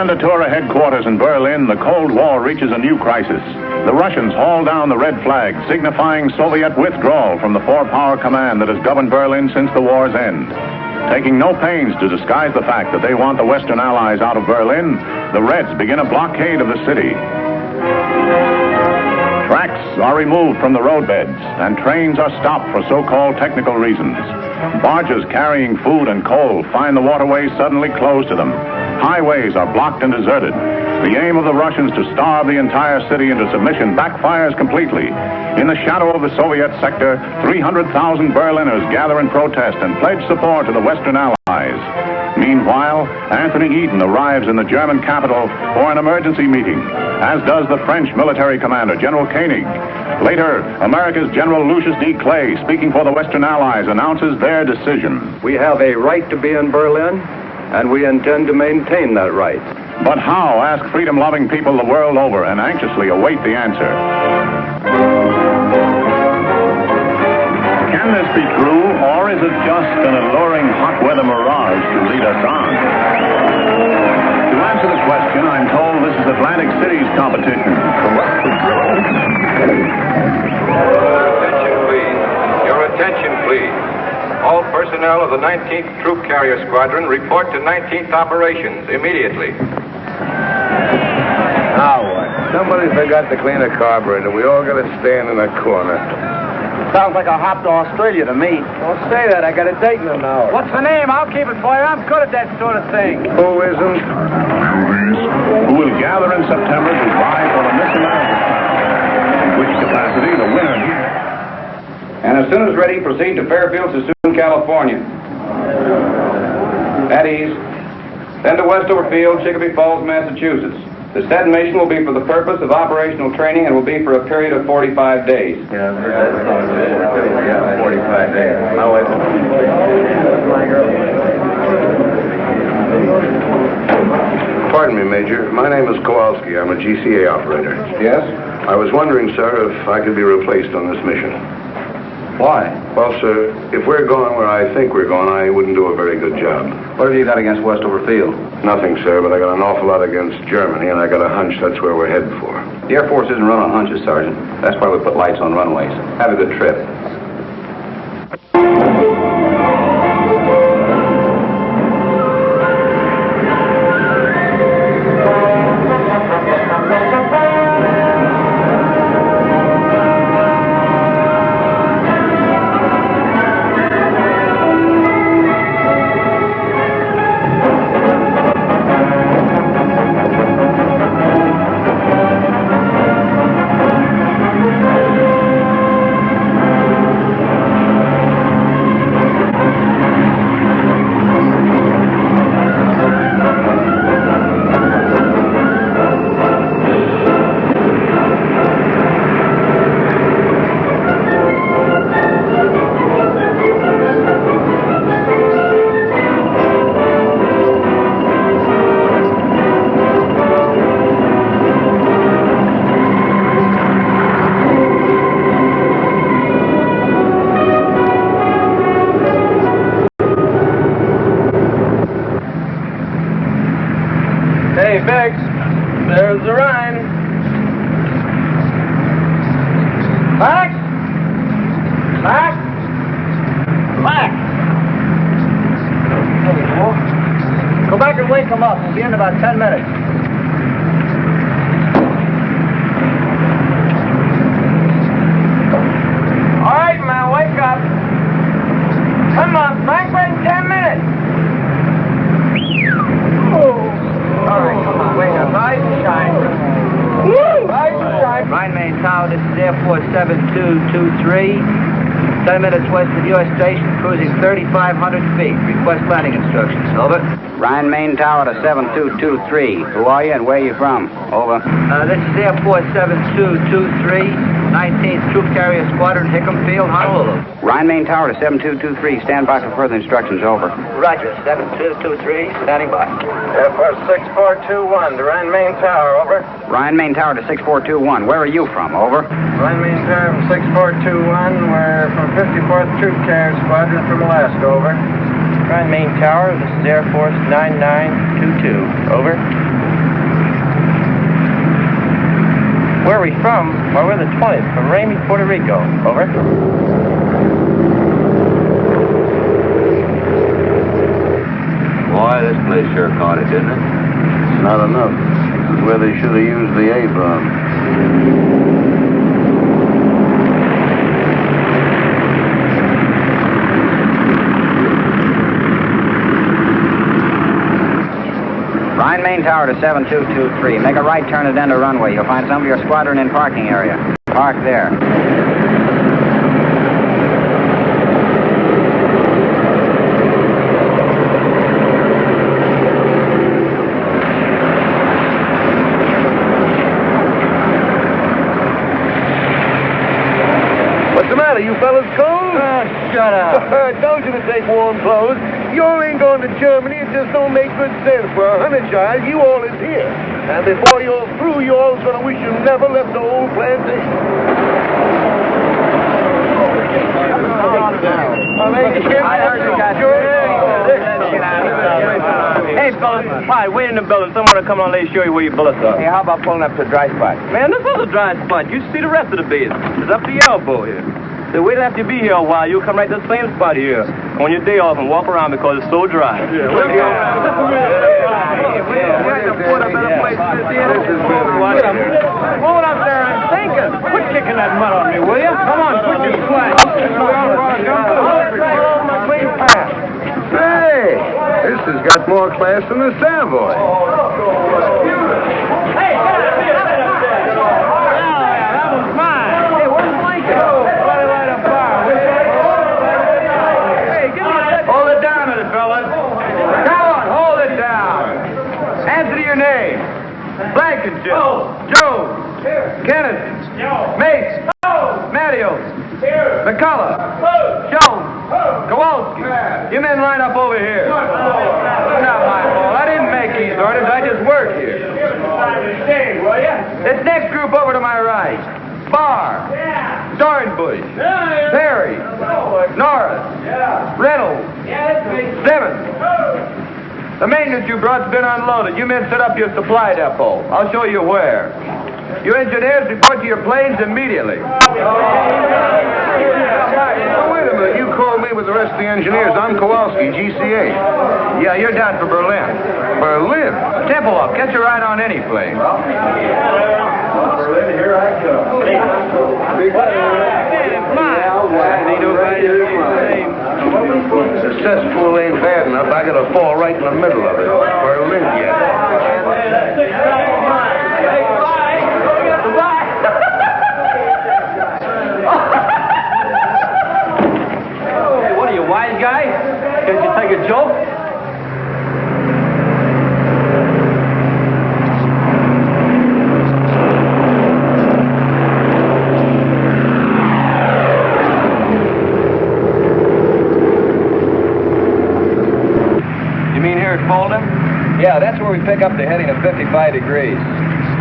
Kommandatura headquarters in Berlin, the Cold War reaches a new crisis. The Russians haul down the red flag, signifying Soviet withdrawal from the four-power command that has governed Berlin since the war's end. Taking no pains to disguise the fact that they want the Western Allies out of Berlin, the Reds begin a blockade of the city. Tracks are removed from the roadbeds, and trains are stopped for so-called technical reasons. Barges carrying food and coal find the waterways suddenly closed to them. Highways are blocked and deserted. The aim of the Russians to starve the entire city into submission backfires completely. In the shadow of the Soviet sector, 300,000 Berliners gather in protest and pledge support to the Western Allies. Meanwhile, Anthony Eden arrives in the German capital for an emergency meeting, as does the French military commander, General Koenig. Later, America's General Lucius D. Clay, speaking for the Western Allies, announces their decision. We have a right to be in Berlin, and we intend to maintain that right. But how, ask freedom-loving people the world over and anxiously await the answer. Can this be true, or is it just an alluring hot-weather mirage to lead us on? To answer the question, I'm told this is Atlantic City's competition. Attention, please. Your attention, please. All personnel of the 19th Troop Carrier Squadron report to 19th Operations immediately. Now what? Somebody forgot to clean a carburetor. We all got to stand in a corner. Sounds like a hop to Australia to me. Don't say that. I got a date in an hour. What's the name? I'll keep it for you. I'm good at that sort of thing. Who isn't? Who will gather in September to vie for the Miss America crown. In which capacity the winner. And as soon as ready, proceed to Fairfield, Sassoon, California. At ease. Then to Westover Field, Chicopee Falls, Massachusetts. The said mission will be for the purpose of operational training and will be for a period of 45 days. 45 days. Now wait. Pardon me, Major. My name is Kowalski. I'm a GCA operator. Yes? I was wondering, sir, if I could be replaced on this mission. Why? Well, sir, if we're going where I think we're going, I wouldn't do a very good job. What have you got against Westover Field? Nothing, sir, but I got an awful lot against Germany, and I got a hunch that's where we're headed for. The Air Force isn't run on hunches, Sergeant. That's why we put lights on runways. Have a good trip. Biggs. There's the Rhine. Back! Back! Back! There we go. Go back and wake them up. We'll be in about 10 minutes. All right, man, wake up. Come on, Frank, wait 10 minutes. All right, come on, wake up. Rise and shine. Rise and shine. Rhine Main Tower, this is Air Force 7223. 10 minutes west of U.S. Station, cruising 3,500 feet. Request landing instructions. Over. Rhine Main Tower to 7223. Who are you and where are you from? Over. This is Air Force 7223. 19th Troop Carrier Squadron, Hickam Field, Honolulu. Rhine Main Tower to 7223. Stand by for further instructions. Over. Roger, 7223, standing by. Air Force 6421, to Rhine Main Tower, over. Rhine Main Tower to 6421. Where are you from? Over. Rhine Main Tower from 6421, we're from 54th Troop Carrier Squadron from Alaska, over. Rhine Main Tower, this is Air Force 9922, over. Where are we from? Well, we're the 20th, from Ramey, Puerto Rico, over. Boy, this place sure caught it, didn't it? It's not enough. This is where they should have used the A-bomb. Rhine Main Tower to 7223. Make a right turn at end of runway. You'll find some of your squadron in parking area. Park there. What's the matter, you fellas cold? Shut up. Don't you to take warm clothes. You all ain't going to Germany. It just don't make good sense. For a $100, you all is here. And before you're through, you all's going to wish you never left the old plantation. Hey, fellas, hi, wait in the building. Someone will come on and show you where your bullets are. Hey, how about pulling up to a dry spot? Man, this is a dry spot. You see the rest of the base. It's up to your elbow here. So wait till after you be here a while, you'll come right to the same spot here on your day off and walk around because it's so dry. Hold up there and thinking. Quit kicking that mud on me, will you? Come on, quit your slack. Hey, this has got more class than the Savoy. Hey, that was mine. Hey, where's the blanket? Hold it down, little fellas. Come on, hold it down. Answer to your name. Blankenship. Jones. Kennedy. Mace. Matthews. McCullough. Jones. Kowalski. You men line up over here. Not my fault. I didn't make these orders. I just work here. This next group over to my right. Barr. Dornbush. Perry. Norris. Reynolds. Simmons. The maintenance you brought's been unloaded. You men set up your supply depot. I'll show you where. You engineers report to your planes immediately. Wait a minute. You called me with the rest of the engineers. I'm Kowalski, GCA. Yeah, you're down for Berlin. Berlin? Temple up. Catch a ride on any plane. Berlin, here I come. Successful ain't bad enough. I gotta fall right in the middle of it. Berlin, yeah. Hey, what are you, wise guy? Can't you take a joke? Yeah, that's where we pick up the heading of 55 degrees.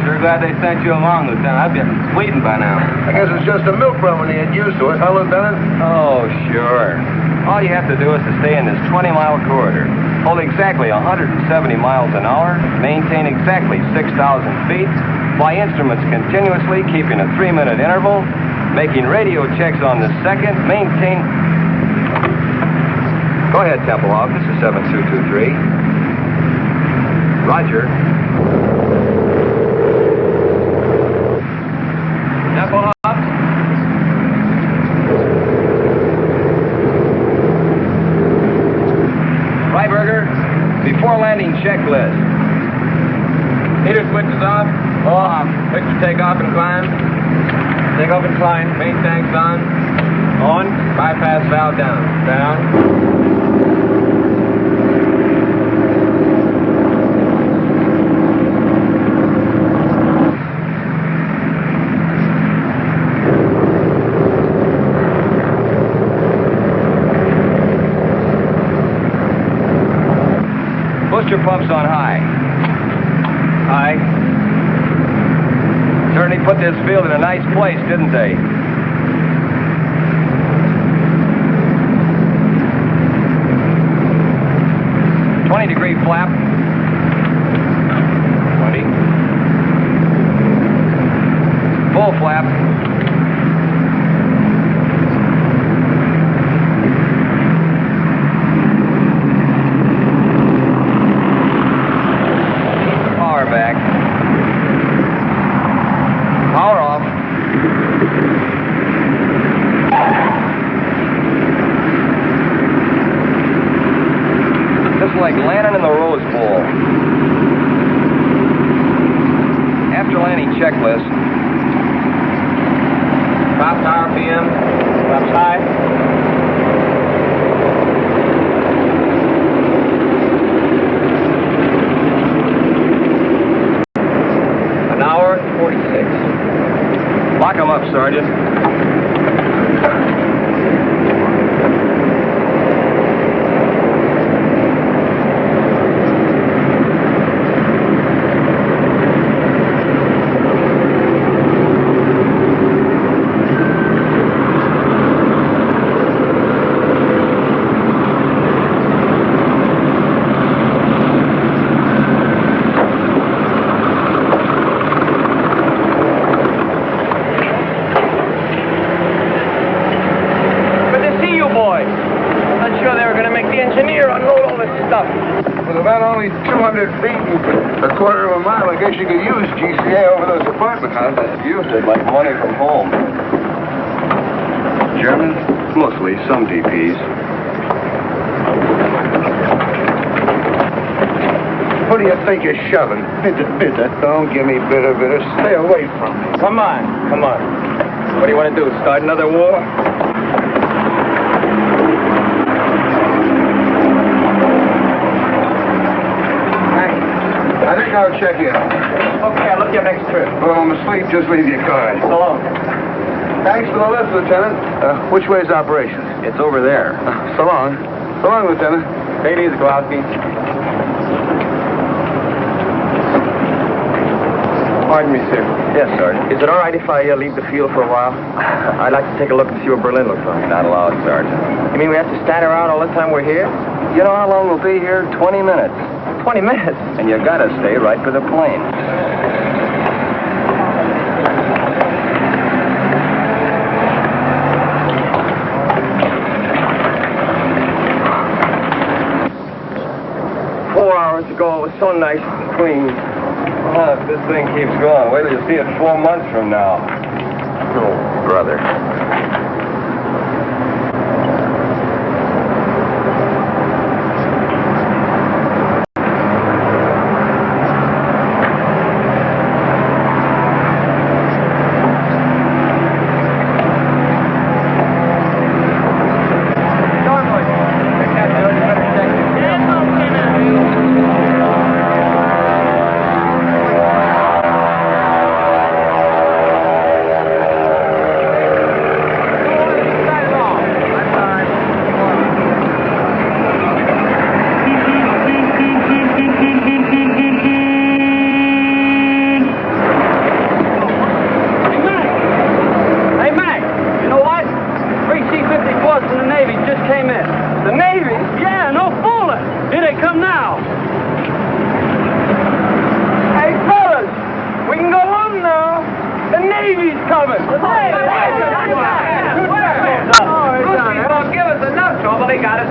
Sure glad they sent you along, Lieutenant. I've been bleeding by now. I guess it's just a milk run when they get used to it, huh, Lieutenant? Oh, sure. All you have to do is to stay in this 20-mile corridor, hold exactly 170 miles an hour, maintain exactly 6,000 feet, fly instruments continuously, keeping a 3-minute interval, making radio checks on the second, maintain... Go ahead, Tempelhoff. This is 7223. Roger. Tempelhoff. Freiberger, before landing checklist. Heater switches off. Off. Picture takeoff and climb. Takeoff and climb. Main tanks on. On. Bypass valve down. Down. Booster pumps on high. High. Certainly put this field in a nice place, didn't they? Degree flap. 20. Full flap. Power back. Power off. Just like landing in the Rose Bowl. After landing checklist. Top RPM. Flaps high. An hour, 46. Lock them up, Sergeant. A quarter of a mile, I guess you could use GCA over those apartment houses. Used it like money from home. German? Mostly, some DPs. What do you think you're shoving? Bitter. Don't give me bitter. Stay away from me. Come on. What do you want to do, start another war? I think I'll check in. Okay, I'll look you up next trip. Well, I'm asleep. Just leave your card. So long. Thanks for the lift, Lieutenant. Which way's operations? It's over there. So long. So long, Lieutenant. Take it easy, Kowalski. Pardon me, sir. Yes, Sergeant. Is it all right if I leave the field for a while? I'd like to take a look and see what Berlin looks like. Not allowed, Sergeant. You mean we have to stand around all the time we're here? You know how long we'll be here? 20 minutes. 20 minutes? And you gotta stay right for the plane. It was so nice and clean. Well, if this thing keeps going, wait till you see it 4 months from now. Oh, brother.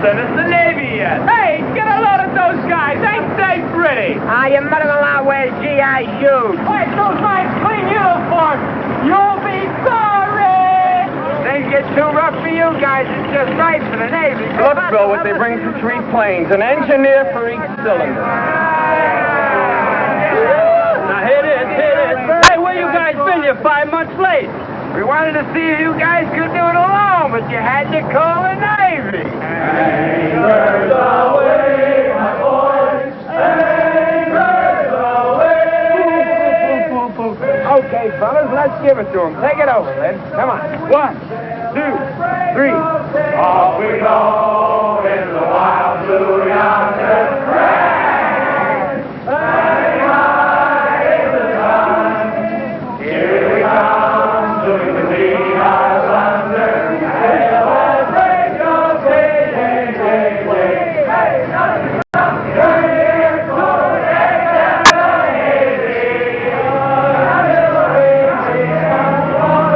sent us the Navy yet. Hey, get a load of those guys. Ain't they pretty? Your mother-in-law wears GI shoes. Wait, those nice clean uniforms. You'll be sorry. Things get too rough for you guys. It's just right for the Navy. Look, Bill, what they bring for 3 planes. An engineer for each cylinder. Now, hit it. Hey, where you guys been? You're 5 months late. We wanted to see if you guys could do it alone, but you had to call the Navy. Anchors away, my boys. Anchors away. Okay, fellas, let's give it to them. Take it over, then. Come on. 1, 2, 3. Off we go in the wild blue yonder. Flying high in the sun. Here we come to the wee Islander. We'll break your day. Hey, nothing here for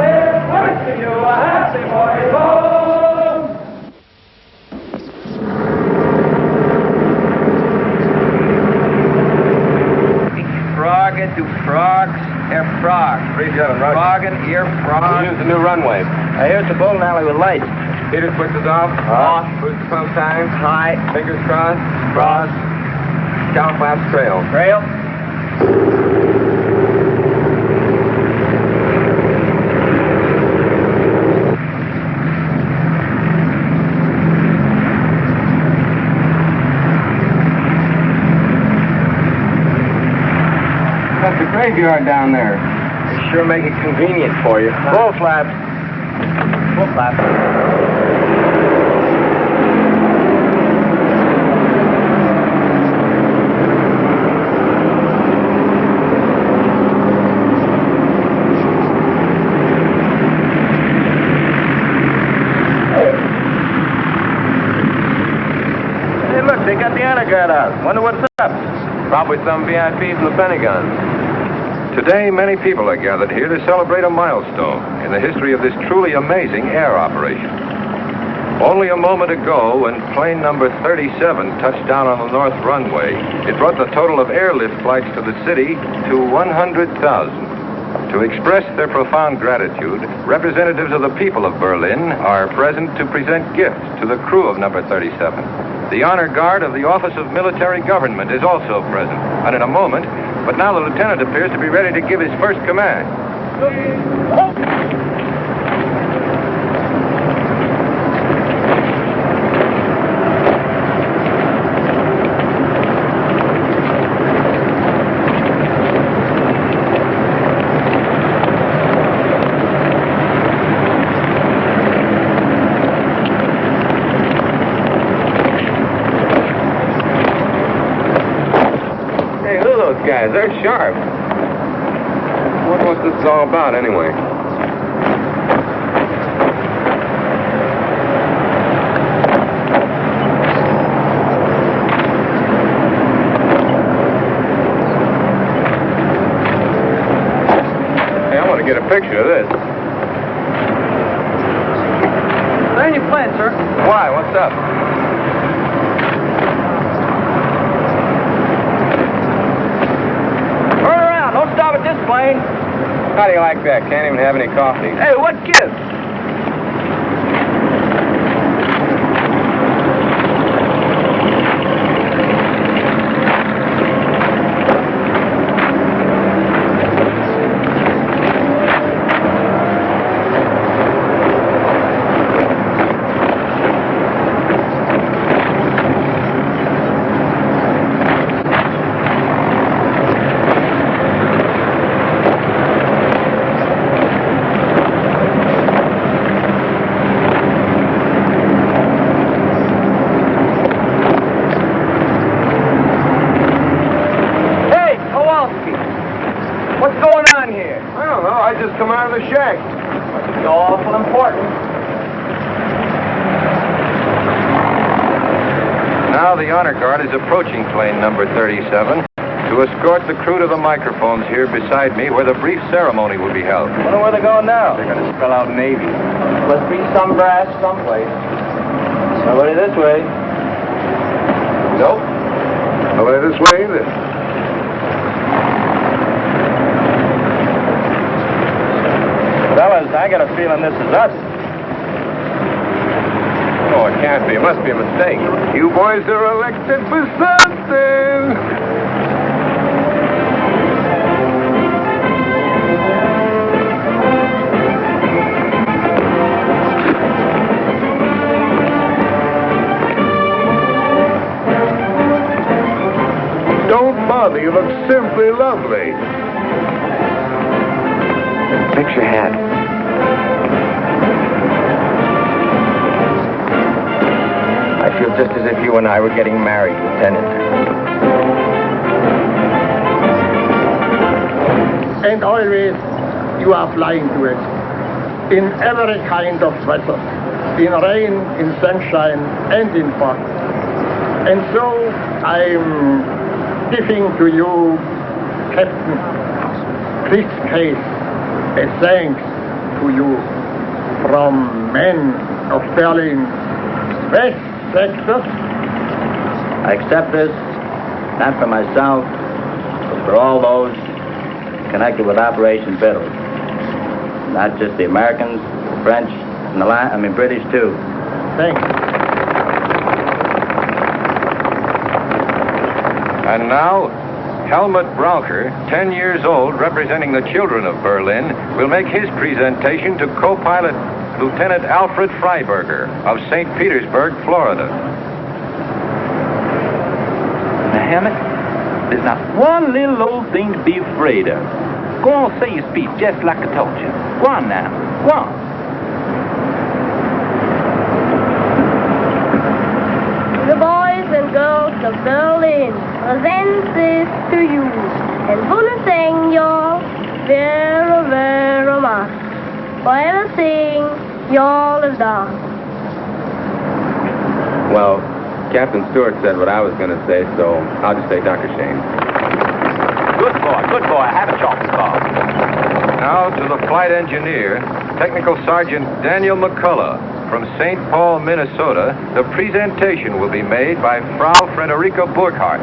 the wishing you a happy boy home. Frogging to frogs, air frogs. Frogging, ear frogs. Use the new runway. Here's the bowling alley with lights. Heater switches off. Off. Booster pump time. High. Fingers crossed. Cross. Scout flaps trail. Trail. That's the graveyard down there. They sure make it convenient for you. Full flaps. Full flaps. Hey, look, they got the honor guard out. Wonder what's up. Probably some VIP from the Pentagon. Today, many people are gathered here to celebrate a milestone in the history of this truly amazing air operation. Only a moment ago, when plane number 37 touched down on the north runway, it brought the total of airlift flights to the city to 100,000. To express their profound gratitude, representatives of the people of Berlin are present to present gifts to the crew of number 37. The honor guard of the Office of Military Government is also present, and in a moment, but now the lieutenant appears to be ready to give his first command. Guys, they're sharp. Wonder what this is all about, anyway. Hey, I want to get a picture of this. Land your plane, sir. Why? What's up? Stop at this plane. How do you like that? Can't even have any coffee. Hey, what gives? Come out of the shack. It's awful important. Now the honor guard is approaching plane number 37 to escort the crew to the microphones here beside me where the brief ceremony will be held. Wonder where they're going now. They're going to spell out Navy. Must be some brass someplace. Nobody this way. Nope. Nobody this way either. Fellas, I got a feeling this is us. Oh, it can't be. It must be a mistake. You boys are elected for something. Don't bother. You look simply lovely. Fix your hat. I feel just as if you and I were getting married, Lieutenant. And always you are flying to it. In every kind of weather. In rain, in sunshine, and in fog. And so I'm giving to you, Captain, this case, a thanks to you from men of Berlin West sector. I accept this, not for myself, but for all those connected with Operation Biddle. Not just the Americans, the French, and the British too. Thanks. And now, Helmut Braucher, 10 years old, representing the children of Berlin, will make his presentation to co-pilot Lieutenant Alfred Freiberger of St. Petersburg, Florida. Now, Helmut, there's not one little old thing to be afraid of. Go on, say your speech just like I told you. Go on now. Go on. The boys and girls of Berlin present this to you and wanna thank y'all very, very much for everything y'all have done. Well, Captain Stewart said what I was going to say, so I'll just say Dr. Shane. Good boy. Have a chocolate bar. Now to the flight engineer, Technical Sergeant Daniel McCullough. From St. Paul, Minnesota, the presentation will be made by Frau Frederica Burkhardt.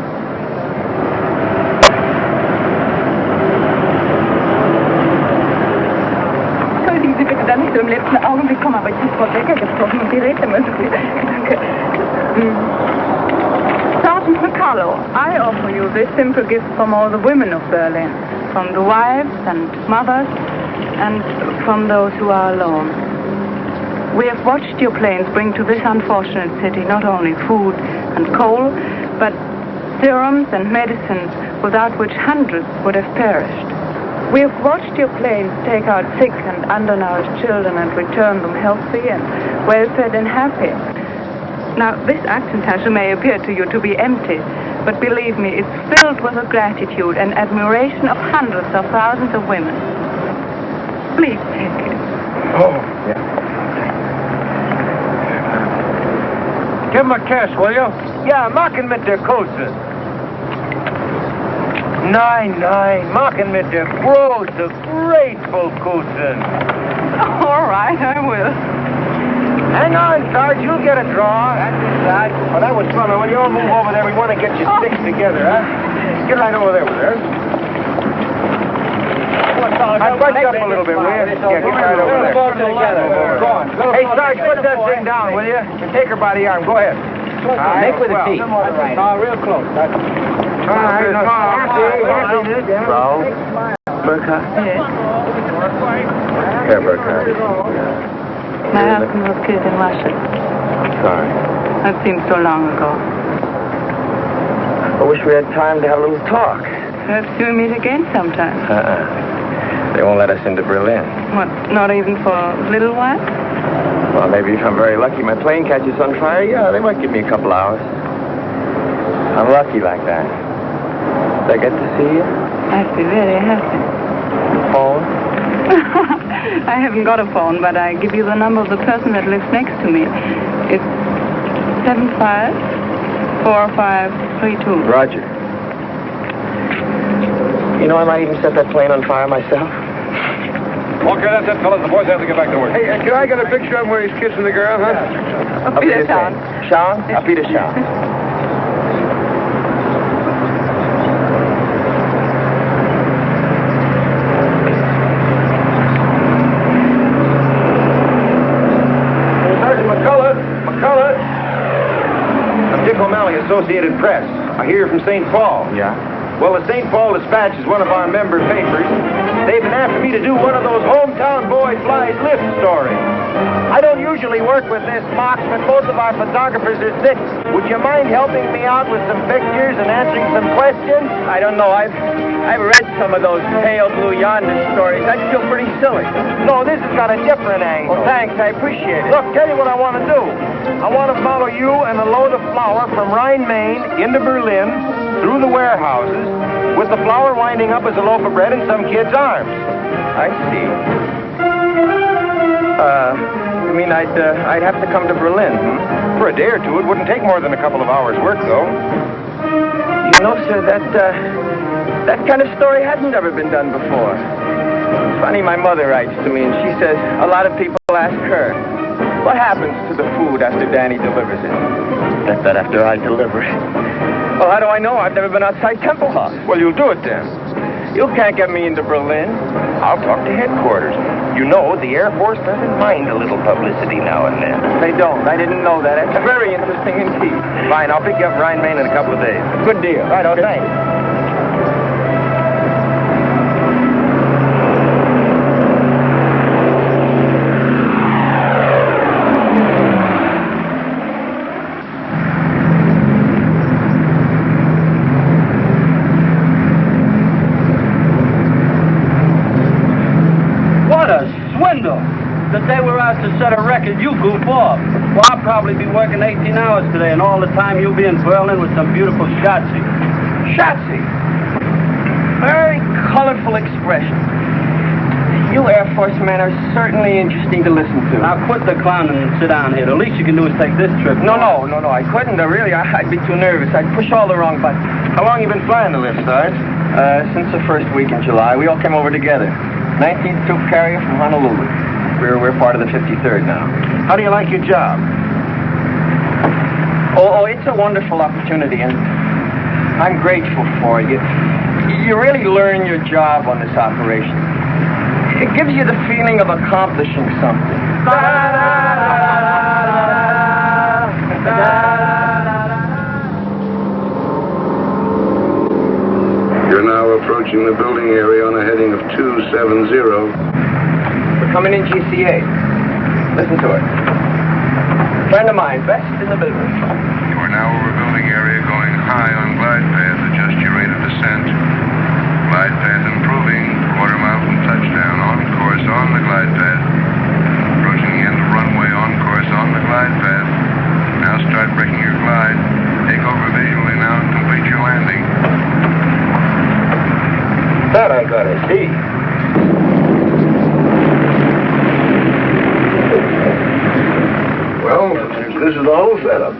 Entschuldigen Sie bitte, dass ich so im letzten Augenblick komme, aber ich habe Frau Becker gesprochen und die redet immer so viel. Danke. Sergeant McCullough, I offer you this simple gift from all the women of Berlin, from the wives and mothers, and from those who are alone. We have watched your planes bring to this unfortunate city not only food and coal, but serums and medicines without which hundreds would have perished. We have watched your planes take out sick and undernourished children and return them healthy and well-fed and happy. Now, this accent may appear to you to be empty, but believe me, it's filled with the gratitude and admiration of hundreds of thousands of women. Please take it. Oh, yeah. Give him a kiss, will you? Ja, machen mit der Kurze. Nein, machen mit der große, grateful Kuchen. All right, I will. Hang on, Sarge, you'll get a draw. That's it, Sarge. Oh, that was fun. When you all move over there, we want to get your sticks together, huh? Get right over there with her. I'd bunch up a little bit, will you? Yeah, get right over there. Go on. Hey, Sarge, put that thing down, will you? And take her by the arm. Go ahead. Make with the teeth. Real close. Frau Burkhardt? Yes. Herr Burkhardt. My husband was killed in Russia. Sorry. That seems so long ago. I wish we had time to have a little talk. Perhaps we'll meet again sometime. They won't let us into Berlin. What, not even for a little while? Well, maybe if I'm very lucky, my plane catches on fire, yeah, they might give me a couple hours. I'm lucky like that. Did I get to see you? I'd be very happy. Phone? I haven't got a phone, but I give you the number of the person that lives next to me. It's 754532. Roger. You know, I might even set that plane on fire myself. Okay, that's it, fellas. The boys have to get back to work. Hey, can I get a picture of him where he's kissing the girl, huh? Auf Wiedersehen. Sean? Auf Wiedersehen. Sergeant McCullough. I'm Dick O'Malley, Associated Press. I hear you're from St. Paul. Yeah? Well, the St. Paul Dispatch is one of our member papers. They've been after me to do one of those hometown boy flies lift stories. I don't usually work with this marksman. Most of our photographers are sick. Would you mind helping me out with some pictures and answering some questions? I don't know. I've read some of those pale blue yonder stories. I'd feel pretty silly. No, this has got a different angle. Well, thanks. I appreciate it. Look, tell you what I want to do. I want to follow you and a load of flour from Rhine, Maine into Berlin through the warehouses with the flour winding up as a loaf of bread in some kid's arms. I see. You mean I'd have to come to Berlin, hmm? For a day or two, it wouldn't take more than a couple of hours' work, though. You know, sir, that kind of story hasn't ever been done before. It's funny, my mother writes to me, and she says a lot of people ask her, what happens to the food after Danny delivers it? Get that after I deliver it. Well, how do I know? I've never been outside Temple House. Well, you'll do it then. You can't get me into Berlin. I'll talk to headquarters. You know, the Air Force doesn't mind a little publicity now and then. They don't. I didn't know that. It's very interesting indeed. Fine, I'll pick you up Rhine, Maine in a couple of days. Good deal. Right, oh, thanks. The day we're out to set a record, you goof off. Well, I'll probably be working 18 hours today, and all the time you'll be in Berlin with some beautiful Schatzi. Schatzi. Very colorful expression. You Air Force men are certainly interesting to listen to. Now quit the clowning and sit down here. The least you can do is take this trip. No, I couldn't. Really, I'd be too nervous. I'd push all the wrong buttons. How long you been flying the lift, Sarge? Since the first week in July. We all came over together. 19th troop carrier from Honolulu. We're part of the 53rd now. How do you like your job? Oh, it's a wonderful opportunity, and I'm grateful for it. You really learn your job on this operation. It gives you the feeling of accomplishing something. You're now approaching the building area on a heading of 270. Coming in GCA. Listen to it. Friend of mine, best in the business. You are now over building area going high on glide path. Adjust your rate of descent. Glide path improving. Quarter mile from touchdown. On course on the glide path. Approaching the end of runway. On course on the glide path. Now start breaking your glide. Take over visually now and complete your landing. That I gotta see. Well, this is the whole setup.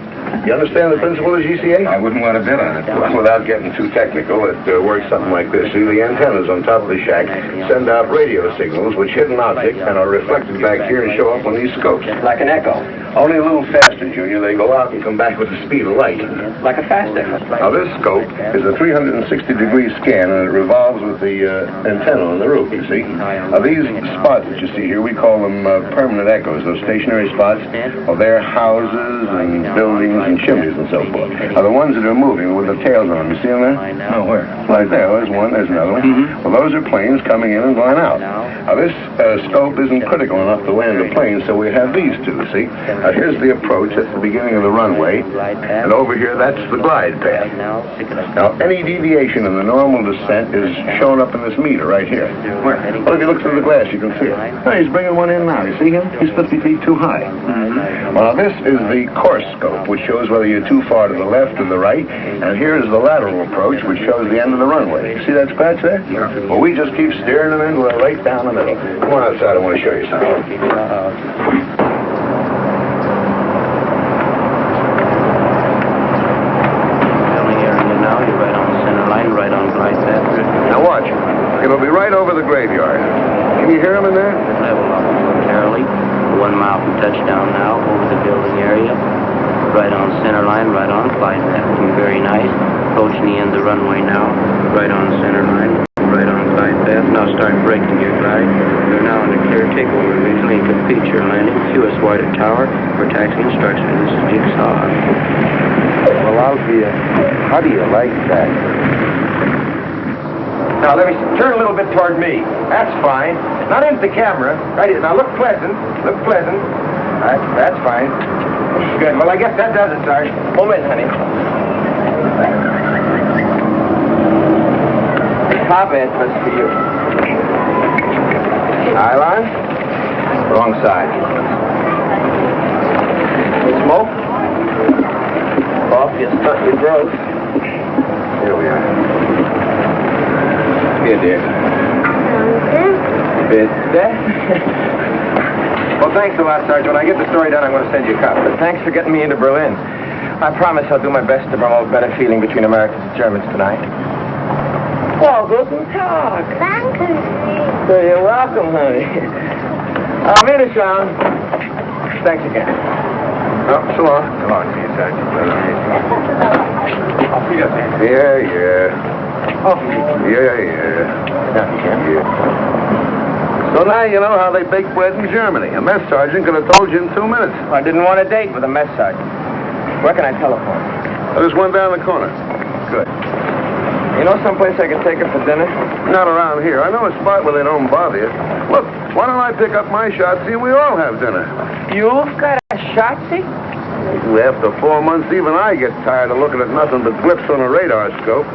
You understand the principle of GCA? I wouldn't want to bet on it. Well, without getting too technical, it works something like this. See, the antennas on top of the shack send out radio signals which hit an object and are reflected back here and show up on these scopes. Like an echo. Only a little faster, Junior. They go out and come back with the speed of light. Like a fast echo. Now, this scope is a 360-degree scan, and it revolves with the antenna on the roof, you see. Now, these spots that you see here, we call them permanent echoes, those stationary spots. Well, they're houses and buildings and chimneys and so forth. Now, the ones that are moving with the tails on them, you see them there? No, where? Right there. There's one, there's another one. Well, those are planes coming in and going out. Now, this scope isn't critical enough to land a plane, so we have these two, see? Now, here's the approach at the beginning of the runway, and over here, that's the glide path. Now, any deviation in the normal descent is shown up in this meter right here. Where? Well, if you look through the glass, you can see it. Oh, he's bringing one in now. You see him? He's 50 feet too high. Well, now, this is the course scope, which shows whether you're too far to the left or the right, and here is the lateral approach, which shows the end of the runway. See that scratch there? Yeah. Well, we just keep steering them in right down the middle. Come on outside. I want to show you something. Right on glide path. Now watch. It'll be right right over the graveyard. Can you hear him in there? Level up momentarily. 1 mile from touchdown now, over the building area. Right on center line, right on flight path. Very nice. Approaching the end of the runway now. Right on center line, right on flight path. Now start braking your glide. They're now in a clear takeover. Recently could feature landing. QS White Tower for taxi instructions. This is Jigsaw. Well, Alfie, how do you like that? Now, let me turn a little bit toward me. That's fine. Not into the camera. Right here. Now, look pleasant. Look pleasant. That's fine. Good. Well, I guess that does it, Sarge. Moment, honey. Top end was for you. Nylon. Wrong side. Smoke. Off your stunt your growth. Here we are. Here, dear. Well, thanks a lot, Sergeant. When I get the story done, I'm going to send you a copy. But thanks for getting me into Berlin. I promise I'll do my best to promote better feeling between Americans and Germans tonight. Well, guten Tag. Danke. So you're welcome, honey. Auf Wiedersehen. Thanks again. Oh, so long. So long to you, Sergeant. Auf Wiedersehen. Yeah. Oh, yeah. So now you know how they bake bread in Germany. A mess sergeant could have told you in 2 minutes. I didn't want a date with a mess sergeant. Where can I telephone? There's one down the corner. Good. You know someplace I can take her for dinner? Not around here. I know a spot where they don't bother you. Look, why don't I pick up my shotzi and we all have dinner? You've got a shotzi? After 4 months, even I get tired of looking at nothing but blips on a radar scope.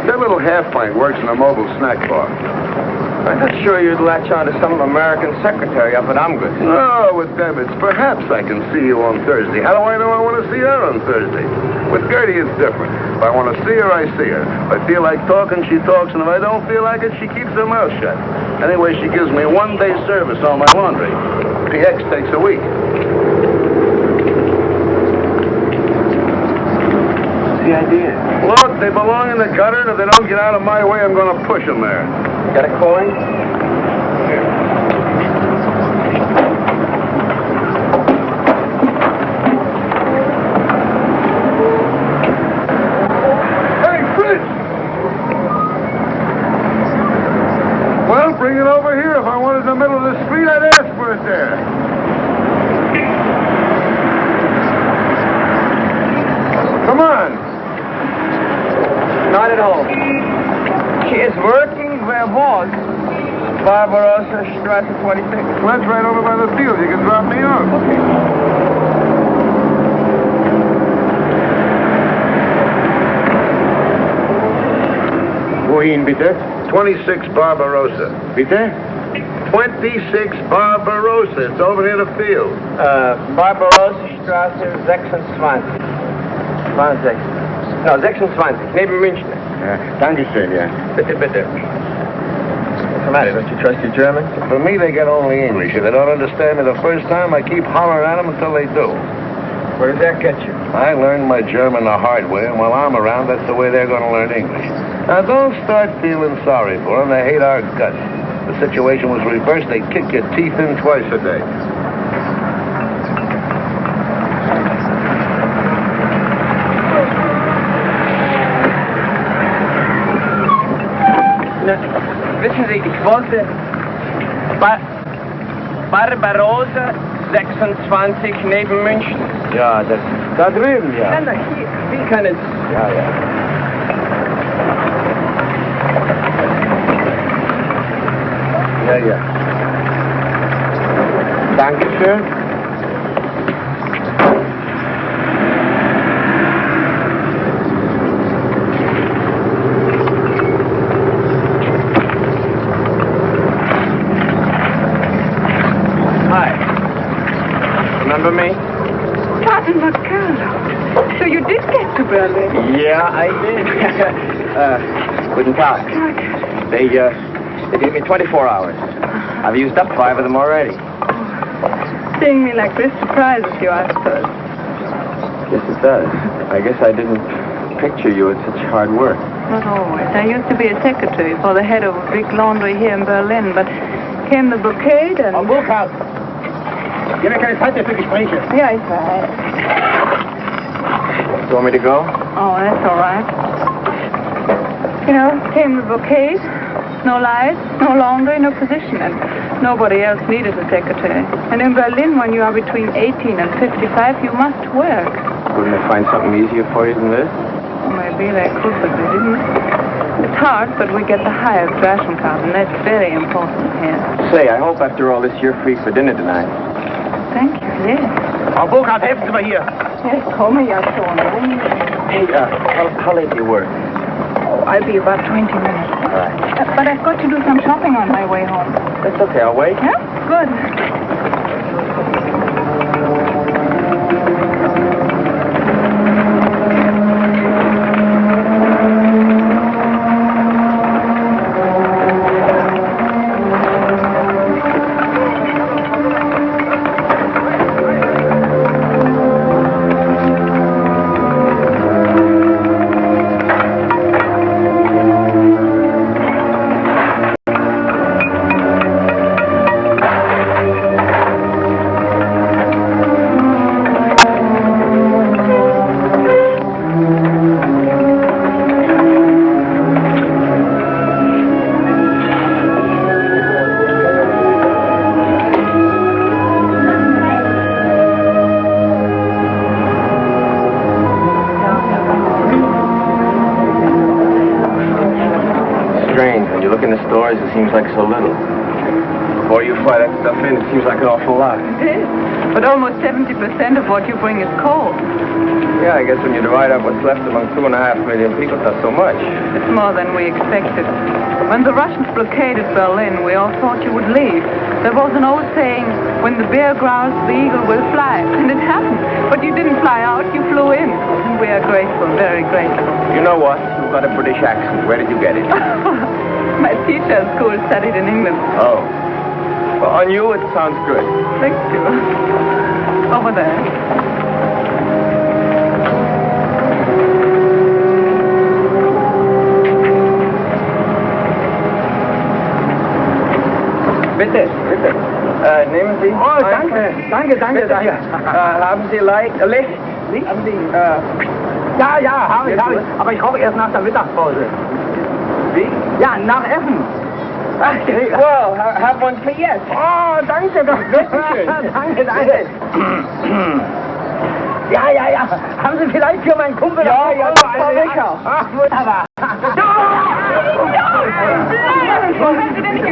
That little half pint works in a mobile snack bar. I'm not sure you'd latch on to some American secretary up at Amgut. Oh, with them, it's perhaps I can see you on Thursday. How do I know I want to see her on Thursday? With Gertie, it's different. If I want to see her, I see her. If I feel like talking, she talks, and if I don't feel like it, she keeps her mouth shut. Anyway, she gives me 1 day service on my laundry. PX takes a week. What's the idea? Look, they belong in the gutter, and if they don't get out of my way, I'm going to push them there. Got a coin? Hey, Fritz! Well, bring it over here. If I wanted it in the middle of the street, I'd ask for it there. Come on. Not at home. She is working where was Barbarossa Strasse 26. Well, that's right over by the field. You can drop me off. Okay. Wohin, bitte? 26 Barbarossa. Bitte? 26 Barbarossa. It's over near the field. Barbarossa Strasse 26. 20. No, 26. Neben München. Dankeschön, yeah. Bitte, bitte. What's the matter? Don't you trust your German? For me, they get only English. If they don't understand me the first time, I keep hollering at them until they do. Where does that get you? I learned my German the hard way, and while I'm around, that's the way they're going to learn English. Now, don't start feeling sorry for them. They hate our guts. If the situation was reversed, they'd kick your teeth in twice a day. Wissen Sie, ich wollte Barbarossa 26 neben München. Ja, das da drüben, ja. Nein, hier. Wie kann es... Ja. Ja. Dankeschön. Remember me? Captain McCullough. So you did get to Berlin? Yeah, I did. Guten Tag. They gave me 24 hours. I've used up 5 of them already. Seeing me like this surprises you, I suppose. Yes, it does. I guess I didn't picture you at such hard work. was always. I used to be a secretary for the head of a big laundry here in Berlin, but came the blockade and... Frau Burkhardt, wir haben ja keine Zeit mehr für Gespräche. Yeah, it's all right. You want me to go? Oh, that's all right. You know, came the blockade, no lights, no laundry, no position, and nobody else needed a secretary. And in Berlin, when you are between 18 and 55, you must work. Couldn't they find something easier for you than this? Well, maybe they could, but they didn't. It's hard, but we get the highest ration card, and that's very important here. Say, I hope after all this you're free for dinner tonight. Thank you, yes. Frau Burkhardt, helfen Sie mal hier. Yes, komme ja schon. Hey, how late do you work? Oh, I'll be about 20 minutes. All right. But I've got to do some shopping on my way home. That's okay, I'll wait. Yeah? Good. It seems like so little. Before you fly that stuff in, it seems like an awful lot. It is. But almost 70% of what you bring is coal. Yeah, I guess when you divide up what's left among 2.5 million people, it's not so much. It's more than we expected. When the Russians blockaded Berlin, we all thought you would leave. There was an old saying, when the bear growls, the eagle will fly. And it happened. But you didn't fly out, you flew in. And we are grateful, very grateful. You know what? You've got a British accent. Where did you get it? My teacher at school studied in England. Oh. Well, on you, it sounds good. Thank you. Over there. Bitte, bitte. Nehmen Sie. Oh, danke. Danke. Haben Sie Licht? Haben Sie, Ja, habe ich. Aber ich rauche erst nach der Mittagspause. Wie? Ja, nach Essen. Ach, well, have one for yes. Oh, danke, das bitteschön. Danke. Ja. Haben Sie vielleicht für meinen Kumpel... Ja, Frau Ricker. Ach, wunderbar. Wollen Sie denn nicht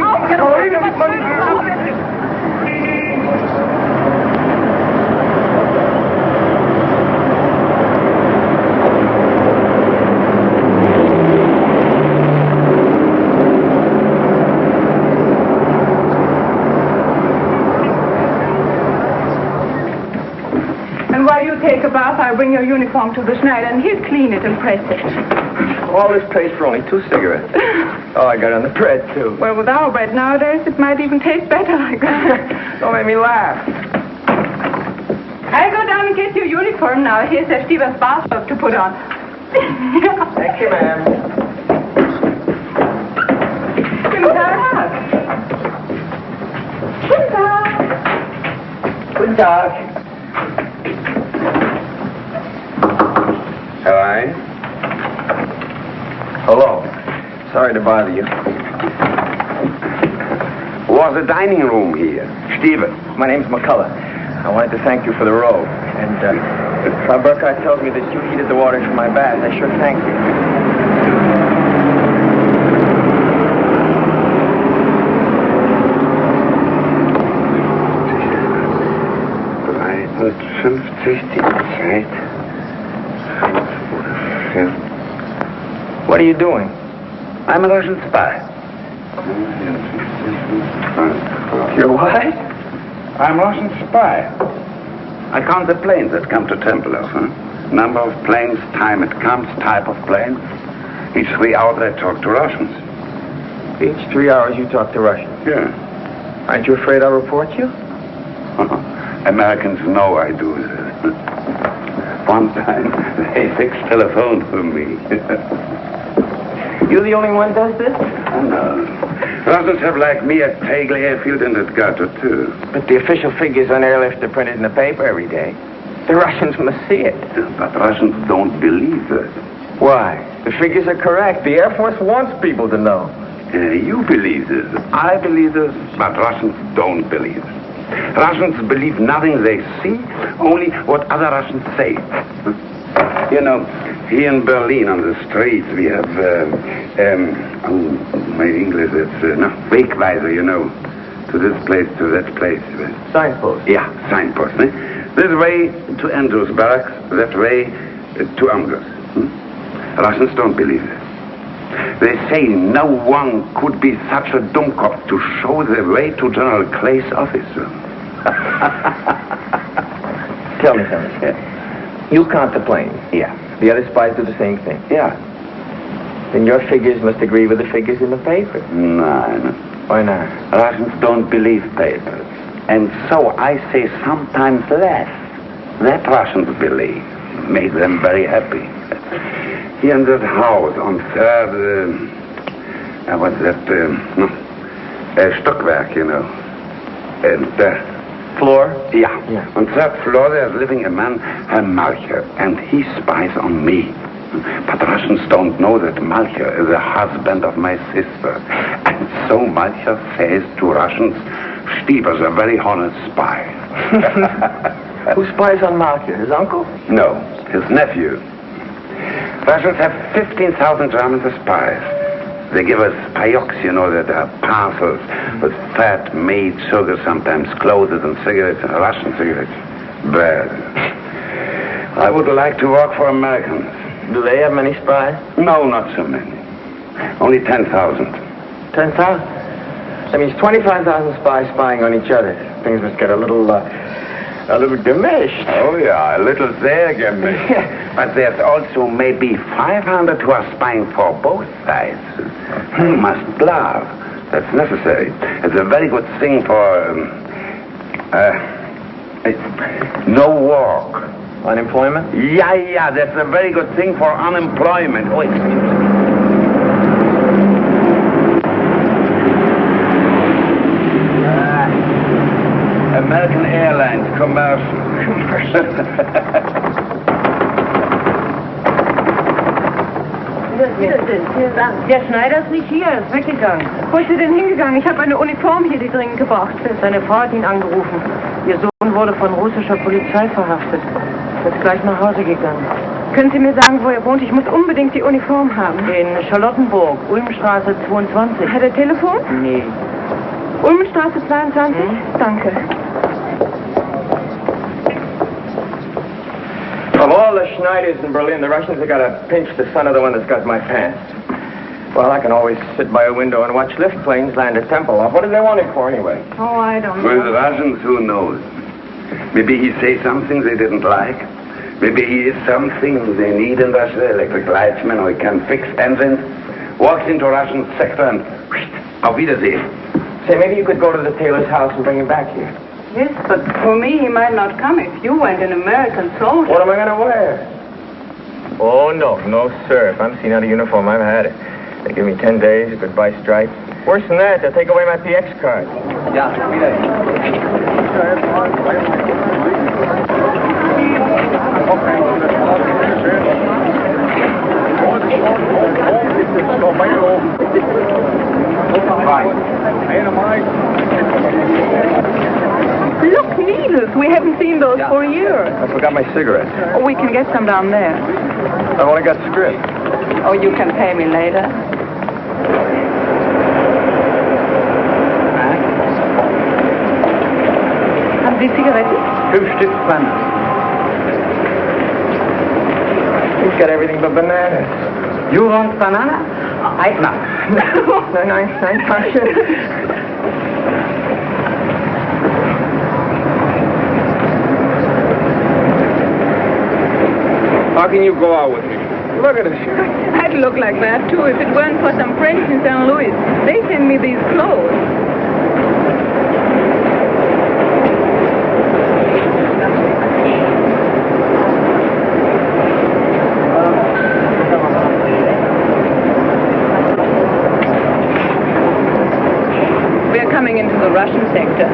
And while you take a bath, I'll bring your uniform to the Schneider, and he'll clean it and press it. All this place for only 2 cigarettes. Oh, I got on the bread, too. Well, with our bread nowadays, it might even taste better like that. Don't make me laugh. I'll go down and get your uniform now. Here's Herr Stieber's bathrobe to put on. Thank you, ma'am. Guten Tag. Guten Tag. Guten Tag. Hi. Hello. Sorry to bother you. Was a dining room here? Stephen. My name's McCullough. I wanted to thank you for the robe. And Frau Burkhardt tells me that you heated the water for my bath. I sure thank you. 50 die Zeit. What are you doing? I'm a Russian spy. You're what? I'm a Russian spy. I count the planes that come to Tempelhof. Number of planes, time it comes, type of plane. Each 3 hours I talk to Russians. Each 3 hours you talk to Russians? Yeah. Aren't you afraid I'll report you? Americans know I do this. One time, they fixed telephone for me. You the only one does this? No. Russians have, like me, a Tegel airfield and at Gato, too. But the official figures on airlift are printed in the paper every day. The Russians must see it. But Russians don't believe it. Why? The figures are correct. The Air Force wants people to know. You believe this. I believe this, but Russians don't believe it. Russians believe nothing they see, only what other Russians say. You know, here in Berlin on the streets we have, my English is, Wegweiser, you know, to this place, to that place. Signpost? Yeah, signpost. Eh? This way to Andrews Barracks, that way to Angers. Russians don't believe it. They say no one could be such a dummkopf to show the way to General Clay's office. Tell me something. Yeah. You count the plane. Yeah. The other spies do the same thing. Yeah. Then your figures must agree with the figures in the paper. No. Why not? Russians don't believe papers. And so I say sometimes less. That Russians believe made them very happy. Here in that house on third, what's that, Stockwerk, you know. And, floor? Yeah. On third floor there's living a man, Herr Malcher, and he spies on me. But Russians don't know that Malcher is the husband of my sister. And so Malcher says to Russians, Stieber's a very honest spy. Who spies on Malcher? His uncle? No, his nephew. Russians have 15,000 Germans as spies. They give us payoks, you know, that are parcels with fat, made sugar, sometimes clothes and cigarettes, and Russian cigarettes. Bad. I would like to work for Americans. Do they have many spies? No, not so many. Only 10,000. 10,000? That means 25,000 spies spying on each other. Things must get a little gemished. Oh, yeah, a little there gemished. But there's also maybe 500 who are spying for both sides. You must bluff. That's necessary. It's a very good thing for, no work. Unemployment? Yeah, that's a very good thing for unemployment. Oh, excuse me. American Airlines commercial. Vielen Dank. Der Schneider ist nicht hier, ist weggegangen. Wo ist er denn hingegangen? Ich habe eine Uniform hier, die dringend gebraucht wird. Seine Frau hat ihn angerufen. Ihr Sohn wurde von russischer Polizei verhaftet. Er ist gleich nach Hause gegangen. Können Sie mir sagen, wo er wohnt? Ich muss unbedingt die Uniform haben. In Charlottenburg, Ulmstraße 22. Hat er Telefon? Nee. Ulmstraße 22? Danke. Of all the Schneiders in Berlin, the Russians have got to pinch the son of the one that's got my pants. Well, I can always sit by a window and watch lift planes land at Tempelhof. What do they want it for, anyway? Oh, I don't know. With the Russians, who knows? Maybe he says something they didn't like. Maybe he is something they need in Russia, electric lightsman, or he can fix engines. Walks into a Russian sector and auf Wiedersehen. Say, maybe you could go to the tailor's house and bring him back here. Yes, but for me, he might not come if you went an American soldier. What am I going to wear? Oh, no, sir. If I'm seen out of uniform, I've had it. They give me 10 days, goodbye stripes. Worse than that, they'll take away my PX card. Yeah, Look, needles. We haven't seen those for a year. I forgot my cigarettes. Oh, we can get some down there. I've only got script. Oh, you can pay me later. Haben Sie Zigaretten? 5 Stück Pfanne. He's got everything but bananas. You want banana? No. Nein, danke. How can you go out with me? Look at this. I'd look like that, too, if it weren't for some French in St. Louis. They send me these clothes. coming into the Russian sector.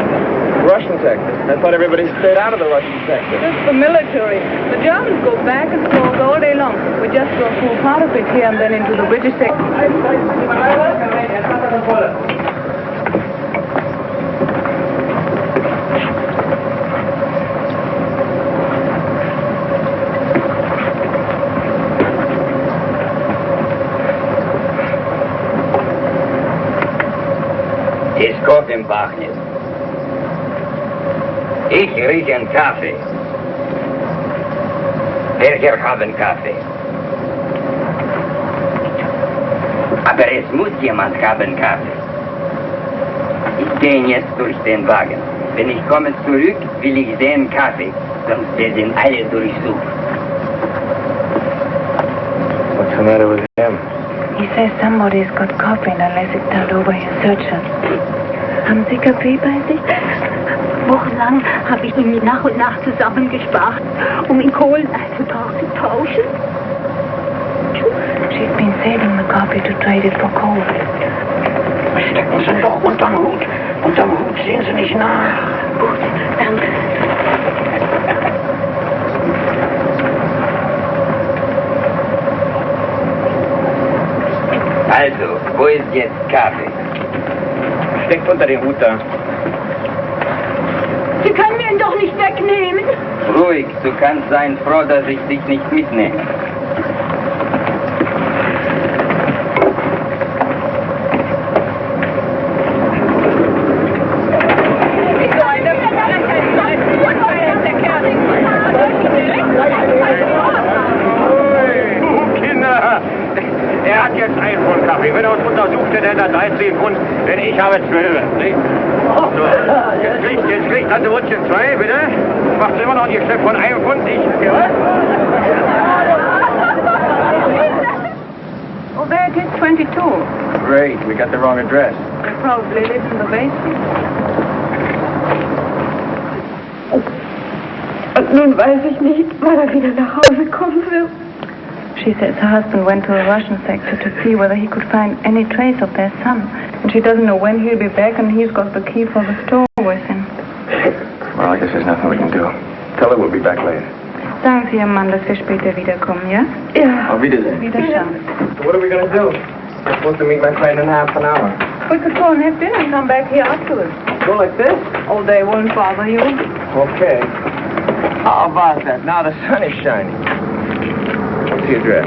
Russian sector? I thought everybody stayed out of the Russian sector. Just the military. The Germans go back and forth all day long. We just go through part of it here and then into the British sector. Es kommt im Bach nicht. Ich rieche einen Kaffee. Welcher haben Kaffee? Aber es muss jemand haben Kaffee. Ich gehe jetzt durch den Wagen. Wenn ich komme zurück, will ich sehen Kaffee. Sonst werden alle durchsucht. What's the matter with him? He says somebody's got coffee and unless it's turned over, he'll search us. Haben Sie Kaffee bei sich? Wochenlang habe ich ihn nach und nach zusammengespart, um in Kohlen einzutauschen. She's been saving the coffee to trade it for coal. Stecken Sie doch unterm Hut. Unterm Hut sehen Sie nicht nach. Gut, danke. Also, wo ist jetzt Kaffee? Steckt unter den Hut da. Sie können mir ihn doch nicht wegnehmen. Ruhig, du kannst sein froh, dass ich dich nicht mitnehme. Er hat jetzt einen Pfund Kaffee. Wenn er uns untersucht, dann hat er 13 Pfund, denn ich habe 12. Nicht? So, jetzt kriegt Tante Wutchen 2, bitte. Macht immer noch ein Geschäft von 1 Pfund. Oh, there it is, 22. Great, we got the wrong address. They probably live in the basement. Und nun weiß ich nicht, wann er wieder nach Hause kommen wird. She says her husband went to the Russian sector to see whether he could find any trace of their son. And she doesn't know when he'll be back, and he's got the key for the store with him. Well, I guess there's nothing we can do. Tell her we'll be back later. Sagen Sie Ihrem Mann, dass wir später wiederkommen, ja? Ja. Auf Wiedersehen. Wiederschauen. So what are we going to do? We're supposed to meet my friend in half an hour. We could go and have dinner and come back here afterwards. Go like this? Oh, they won't bother you. Okay. How about that? Now the sun is shining. What's the address?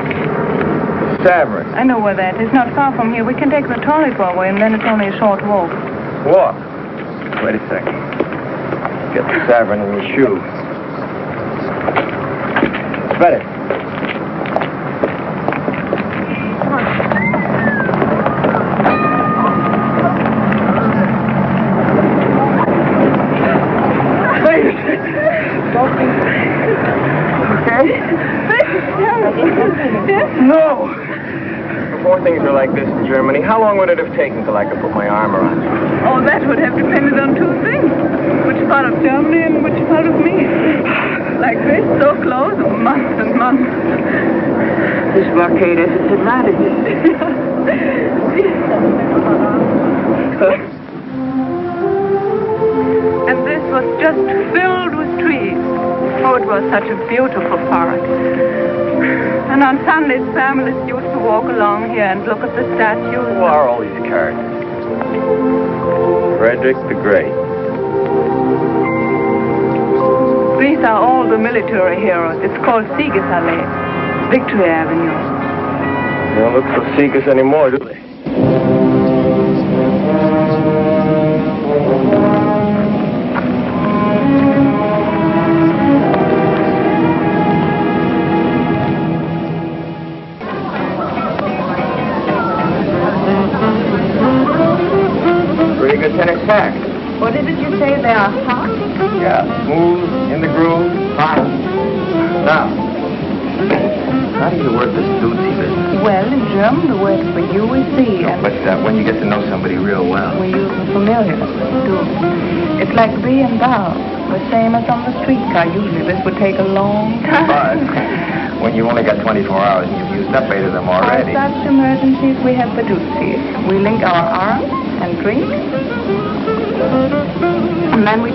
Savern. I know where that is. Not far from here. We can take the trolley for a way, and then it's only a short walk. Walk? Wait a second. Get the Savern in your shoe. Better. No! Before things were like this in Germany, how long would it have taken till I could put my arm around you? Oh, that would have depended on 2 things. Which part of Germany and which part of me. Like this, so close, months and months. This blockade has its advantages. And this was just filled with trees. Oh, it was such a beautiful park. And on Sundays, families used to walk along here and look at the statues. Who are all these characters? Frederick the Great. These are all the military heroes. It's called Siegesallee, Victory Avenue. They don't look so Sieges anymore, do they? Pretty good tennis sack. What is it you say? They are hot? Yeah, smooth, in the groove, hot. Now, how do you work this duty business? Well, in German, the word for you is sie. And But when you get to know somebody real well. we use the familiar do. It's like thee and thou, the same as on the streetcar. Usually this would take a long time. But when you've only got 24 hours and you've used up 8 of them already. For such emergencies, we have the duties. We link our arms and drink, And then we...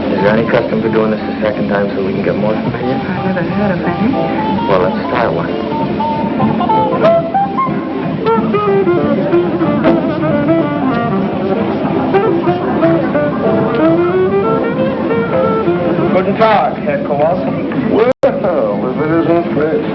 Is there any custom for doing this a second time so we can get more familiar? I never heard of any. Well, let's start one. Guten Tag, Herr Kowalski. Well, if it isn't Fritz.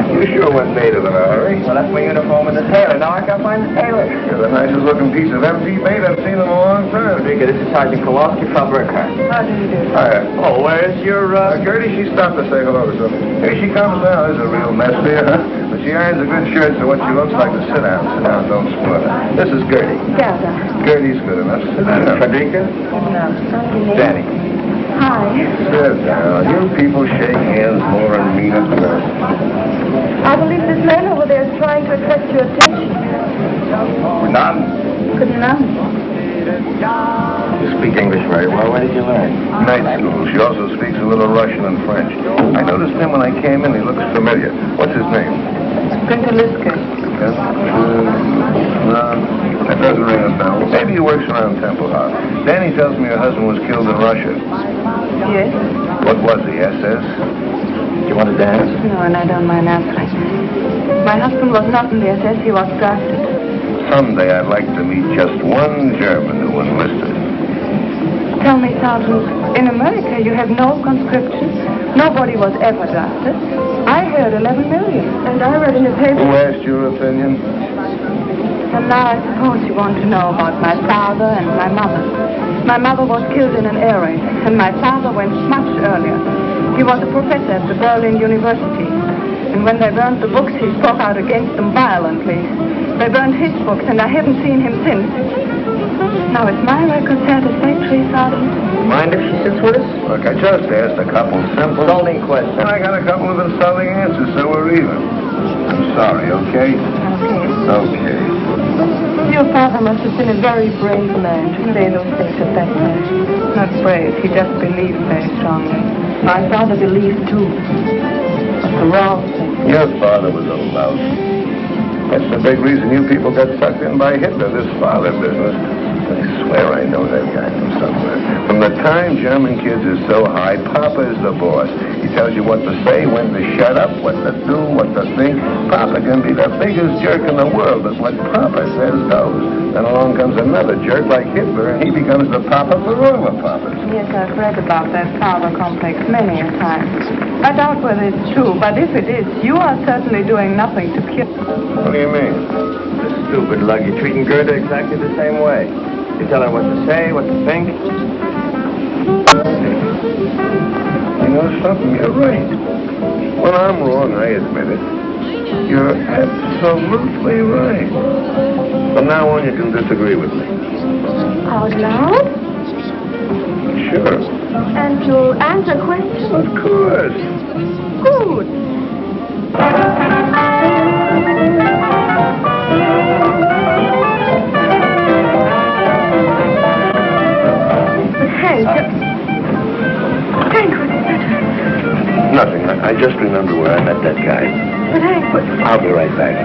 You sure went native in a hurry. Well, that's my uniform as a tailor. Now I can't find the tailor. You're the nicest looking piece of empty bait I've seen in a long time. This is Sergeant Kowalski from Burkhardt. How do you do? Hiya. Oh, where's your, Gertie, she stopped to say hello to something. Here she comes now. There's a real mess there, huh? But she irons a good shirt, so what she looks like is sit down. Sit down, don't spoil it. This is Gertie. Gerda. Gertie's good enough. Sit down. Frederica? No. Danny. Hi. Sit down. You people shake hands more and mean it less. I believe this man over there is trying to attract your attention. None. Good enough. You speak English very well. Where did you learn? Night school. She also speaks a little Russian and French. I noticed him when I came in. He looks familiar. What's his name? Printerliske. That doesn't ring a bell. Maybe he works around Temple House. Danny tells me her husband was killed in Russia. Yes? What was he, SS? Do you want to dance? No, and I don't mind answering. My husband was not in the SS. He was drafted. Someday I'd like to meet just one German who enlisted. Tell me, Sergeant, in America you have no conscription. Nobody was ever drafted. I heard 11 million. And I read in the paper... Who asked your opinion? And now I suppose you want to know about my father and my mother. My mother was killed in an air raid, and my father went much earlier. He was a professor at the Berlin University. And when they burned the books, he spoke out against them violently. They burned his books, and I haven't seen him since. Now, is my record satisfactory, Sergeant? Mind if she sits with us? Look, I just asked a couple simple... Insulting questions. And I got a couple of insulting answers, so we're even. I'm sorry, okay? Okay. Your father must have been a very brave man to say those things at that time. Not brave, he just believed very strongly. My father believed too. But the wrong thing. Your father was a louse. That's the big reason you people got sucked in by Hitler, this father business. I swear I know that guy from somewhere. From the time German kids are so high, Papa is the boss. He tells you what to say, when to shut up, what to do, what to think. Papa can be the biggest jerk in the world, but what Papa says goes. Then along comes another jerk like Hitler, and he becomes the Papa for all the Papas. Yes, I've read about that father complex many a time. I doubt whether it's true, but if it is, you are certainly doing nothing to cure. What do you mean? The stupid lug. You're treating Gerda exactly the same way. You tell her what to say, what to think. You know something? You're right. When I'm wrong, I admit it. You're absolutely right. From now on, you can disagree with me. Out loud? Sure. And you'll answer questions? Of course. Good. Hank, what is it? Nothing. I just remember where I met that guy. But Hank, I'll be right back.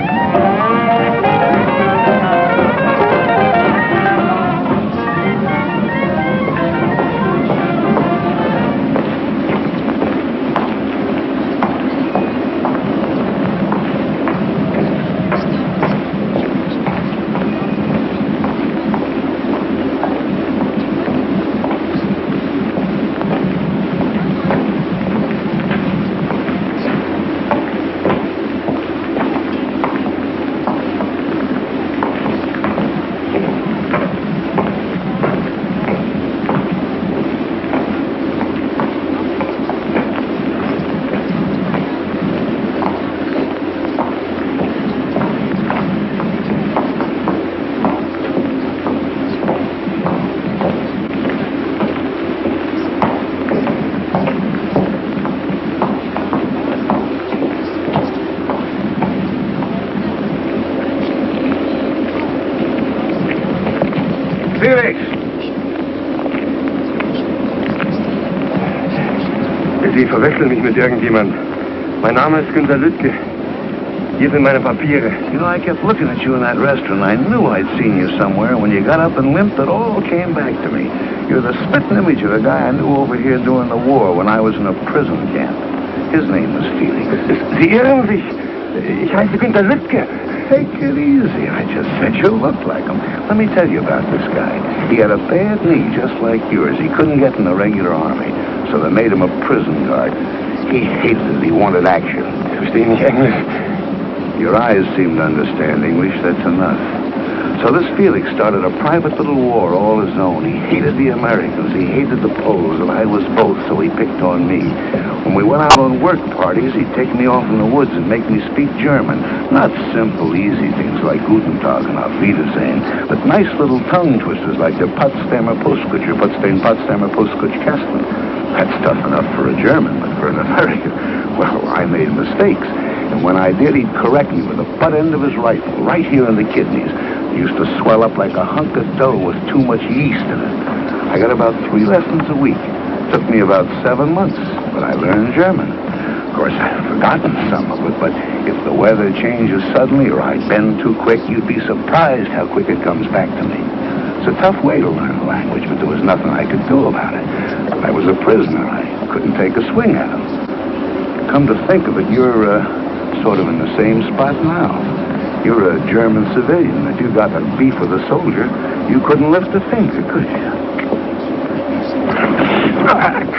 Felix! Sie verwechseln mich mit irgendjemand. Mein Name ist Günter Lüttke. Give me meine Papiere. You know, I kept looking at you in that restaurant. I knew I'd seen you somewhere. When you got up and limped, it all came back to me. You're the spitting image of a guy I knew over here during the war when I was in a prison camp. His name was Felix. Sie irren sich. Ich heiße Günter Lübke. Take it easy. I just said you looked like him. Let me tell you about this guy. He had a bad knee just like yours. He couldn't get in the regular army, so they made him a prison guard. He hated it. He wanted action. Verstehe nicht Englisch. Your eyes seem to understand English. That's enough. So this Felix started a private little war all his own. He hated the Americans. He hated the Poles, and I was both, so he picked on me. When we went out on work parties, he'd take me off in the woods and make me speak German. Not simple, easy things like Guten Tag and Auf Wiedersehen, but nice little tongue twisters like the Potsdamer Postkutsche, Potsdamer Postkutsche Kasten. That's tough enough for a German, but for an American, well, I made mistakes. And when I did, he'd correct me with the butt end of his rifle, right here in the kidneys. It used to swell up like a hunk of dough with too much yeast in it. I got about 3 lessons a week. Took me about 7 months, but I learned German. Of course, I've forgotten some of it, but if the weather changes suddenly or I bend too quick, you'd be surprised how quick it comes back to me. It's a tough way to learn a language, but there was nothing I could do about it. I was a prisoner. I couldn't take a swing at him. Come to think of it, you're sort of in the same spot now. You're a German civilian. If you got a beef with a soldier, you couldn't lift a finger, could you?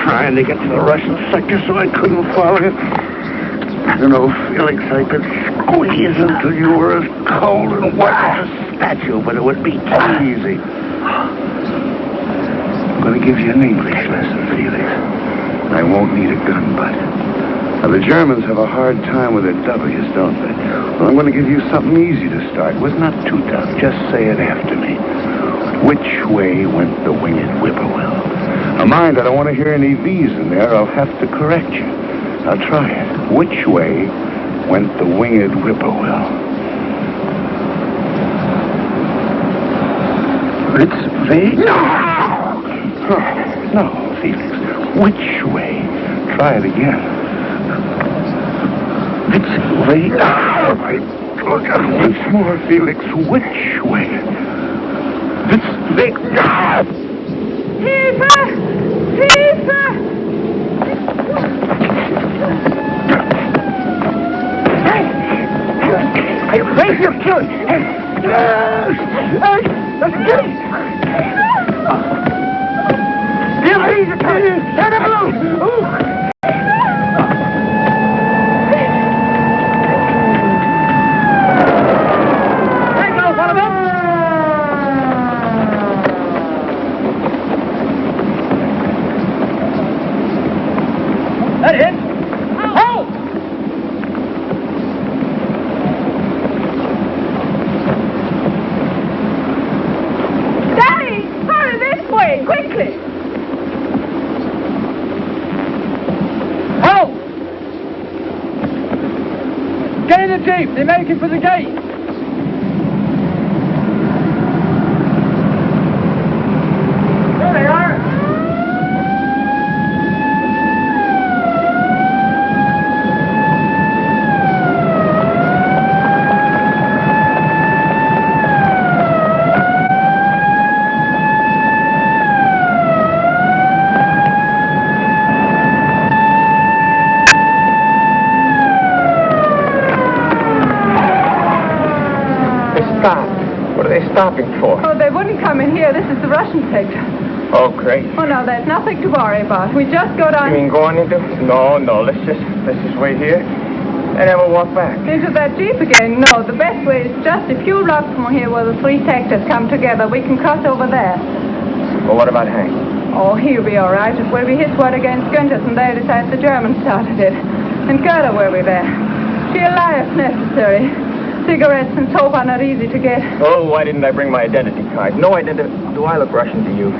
Trying to get to the Russian sector so I couldn't follow you. I don't know, Felix, I could squeeze until you were as cold and white as a statue, but it would be too easy. I'm going to give you an English lesson, Felix. I won't need a gun butt. Now, the Germans have a hard time with their W's, don't they? Well, I'm going to give you something easy to start with, not too tough. Just say it after me. Which way went the winged whippoorwill? Now, mind, I don't want to hear any V's in there. I'll have to correct you. Now, try it. Which way went the winged whippoorwill? It's the... No, Felix. Which way? Try it again. It's the... Look out once more, Felix. Which way? It's the... Hilfe! Hilfe! Hey, raise your kid! Hey, let's get him! Raise your kid! Set him loose! That hit! Hold! Daddy! Hurry this way, quickly! Hold! Get in the jeep! They're making for the gate! There they are! What are they stopping for? Oh, they wouldn't come in here. This is the Russian sector. Oh, great. Oh, no, there's nothing to worry about. We just go down... You mean going into... No, let's just wait here. And then we'll walk back. Into that jeep again? No, the best way is just a few blocks from here where the 3 sectors come together. We can cross over there. Well, what about Hank? Oh, he'll be all right. It will be his word against Günther's, and they decide the Germans started it. And Gerda will be there. She'll lie if necessary. Cigarettes and soap are not easy to get. Oh, why didn't I bring my identity card? No identity. Do I look Russian to you?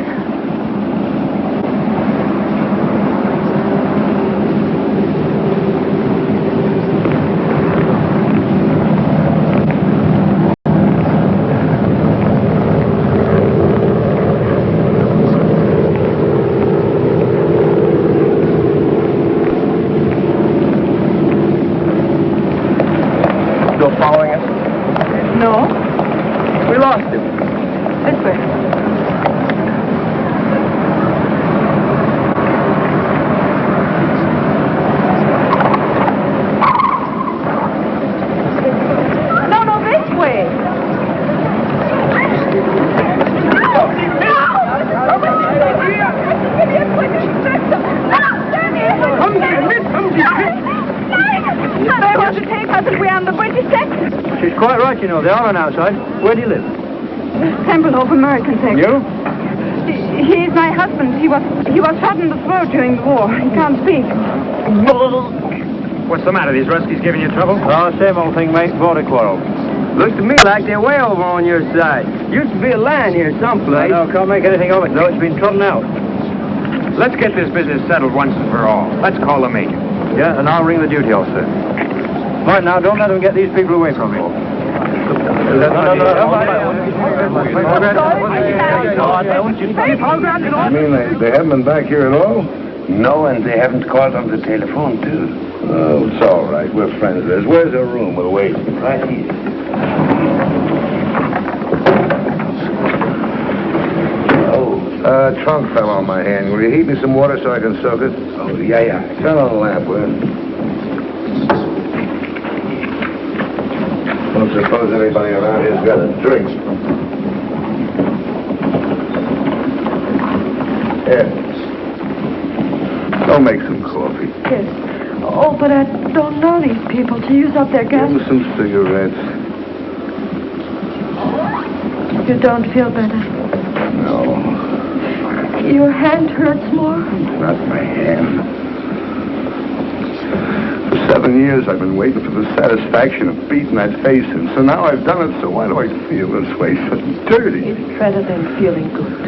lost him. This way. No, this way. They want to take us if we're on the British section. She's quite right, you know. They are on our side. Where do you live? Templehof, American section. You? He's my husband. He was shot in the throat during the war. He can't speak. What's the matter? These Ruskies giving you trouble? Oh, same old thing, mate. Border quarrel. Looks to me like they're way over on your side. Used to be a line here someplace. No, can't make anything of it. No, it's been trodden out. Let's get this business settled once and for all. Let's call the major. Yeah, and I'll ring the duty officer. Right, now, don't let them get these people away from you. I mean, they haven't been back here at all? No, and they haven't called on the telephone, too. Oh, it's all right. We're friends of theirs. Where's their room? We'll wait. Right here. Trunk fell on my hand. Will you heat me some water so I can soak it? Oh, yeah. Turn on the lamp, will you? Don't suppose anybody around here's got a drink. Here. Go make some coffee. Yes. Oh, but I don't know these people to use up their gas. Give them some cigarettes. You don't feel better. No, Your hand hurts more. not my hand. For 7 years I've been waiting for the satisfaction of beating that face in. So now I've done it, so why do I feel this way? So dirty. It's better than feeling good.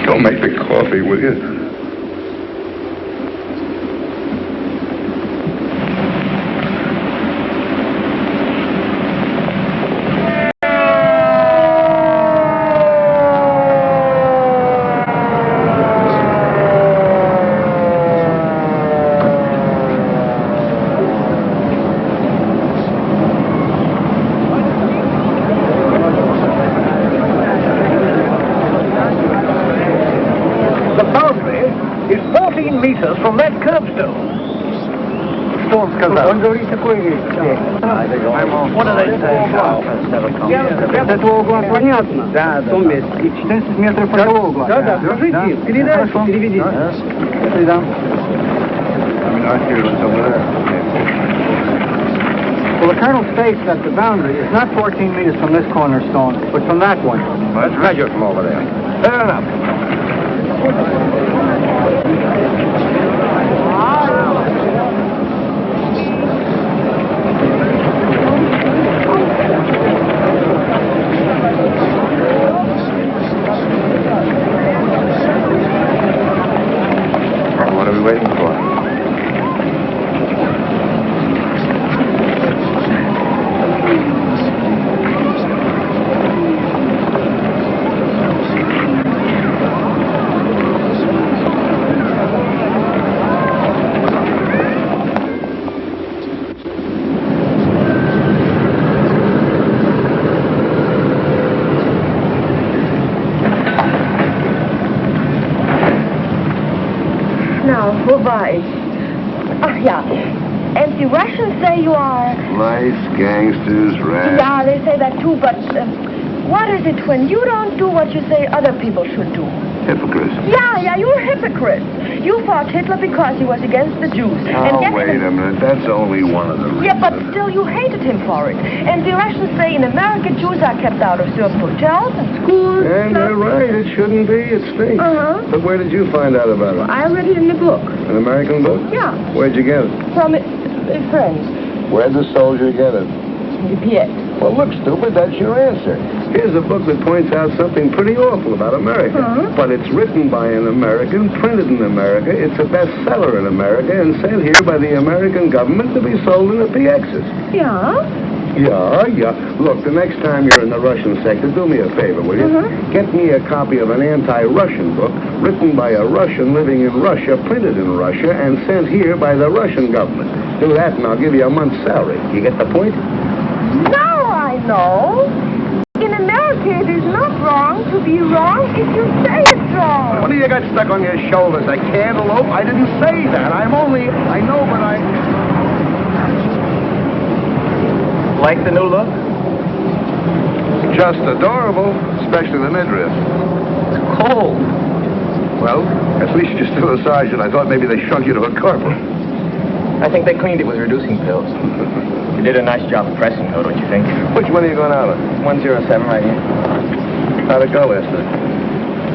Go make the coffee, will you? From that curbstone. Storm's come out. What do they say? Это угла понятно. Да. 100 метров. И 14 метров по угла. Да. Держите. Переведите. Well, the colonel states that the boundary is not 14 meters from this cornerstone, but from that one. Let's measure from over there. Fair enough. What are we waiting for? Why? Ach ja. And the Russians say you are... Lice, gangsters, rats. Yeah, they say that too, but what is it when you don't do what you say other people should do? Hypocrites. Yeah, you're hypocrites. You fought Hitler because he was against the Jews. Oh, wait a minute. That's only one of the reasons. Yeah, but still you hated him for it. And the Russians say in America Jews are kept out of certain hotels and schools. And they're right. It shouldn't be. It stinks. But where did you find out about it? I read it in a book. An American book? Yeah. Where'd you get it? From a friend. Where'd the soldier get it? Piet. Well, look, stupid, that's your answer. Here's a book that points out something pretty awful about America. But it's written by an American, printed in America, it's a bestseller in America, and sent here by the American government to be sold in the PXs. Yeah? Yeah. Look, the next time you're in the Russian sector, do me a favor, will you? Get me a copy of an anti-Russian book written by a Russian living in Russia, printed in Russia, and sent here by the Russian government. Do that, and I'll give you a month's salary. You get the point? Now I No. In America, it is not wrong to be wrong if you say it's wrong. What do you got stuck on your shoulders? A cantaloupe? I didn't say that. I know, but I... Like the new look? Just adorable, especially the midriff. It's cold. Well, at least you're still a sergeant. I thought maybe they shrunk you to a corporal. I think they cleaned it with reducing pills. You did a nice job of pressing, though, don't you think? Which one are you going out of? 107 right here. How'd it go last night?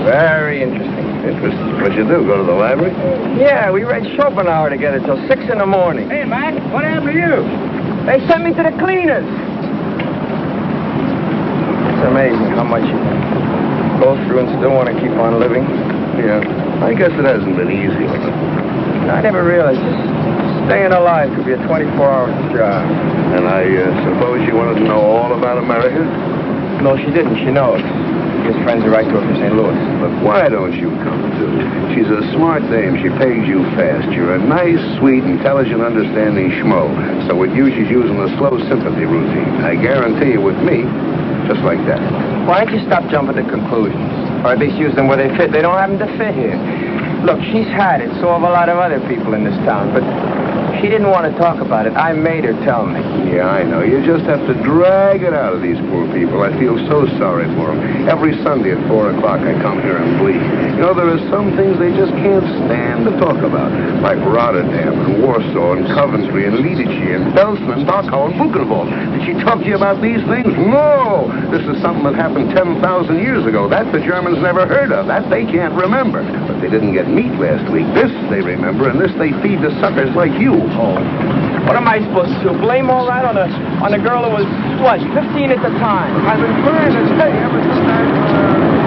Very interesting. Interesting. What'd you do, go to the library? Yeah, we read Schopenhauer together till 6 in the morning. Hey, Mac, what happened to you? They sent me to the cleaners. It's amazing how much you go through and still want to keep on living. Yeah, I guess it hasn't been easy. I never realized just staying alive could be a 24-hour job. And I suppose you wanted to know all about America? No, she didn't. She knows. She has friends who write to her from St. Louis. Look, why don't you come, too? She's a smart dame. She pays you fast. You're a nice, sweet, intelligent, understanding schmo. So with you, she's using the slow sympathy routine. I guarantee you with me, just like that. Why don't you stop jumping to conclusions? Or at least use them where they fit. They don't happen to fit here. Look, she's had it. So have a lot of other people in this town. But she didn't want to talk about it. I made her tell me. Yeah, I know. You just have to drag it out of these poor people. I feel so sorry for them. Every Sunday at 4 o'clock, I come here and bleed. You know, there are some things they just can't stand to talk about. Like Rotterdam and Warsaw and Coventry and Lidice and Belsen and Dachau and Buchenwald. Did she talk to you about these things? No! This is something that happened 10,000 years ago. That the Germans never heard of. That they can't remember. But they didn't get meat last week. This they remember, and this they feed to suckers like you. Oh. What am I supposed to do? Blame all that on a girl who was, what, 15 at the time? I've been trying to tell you ever since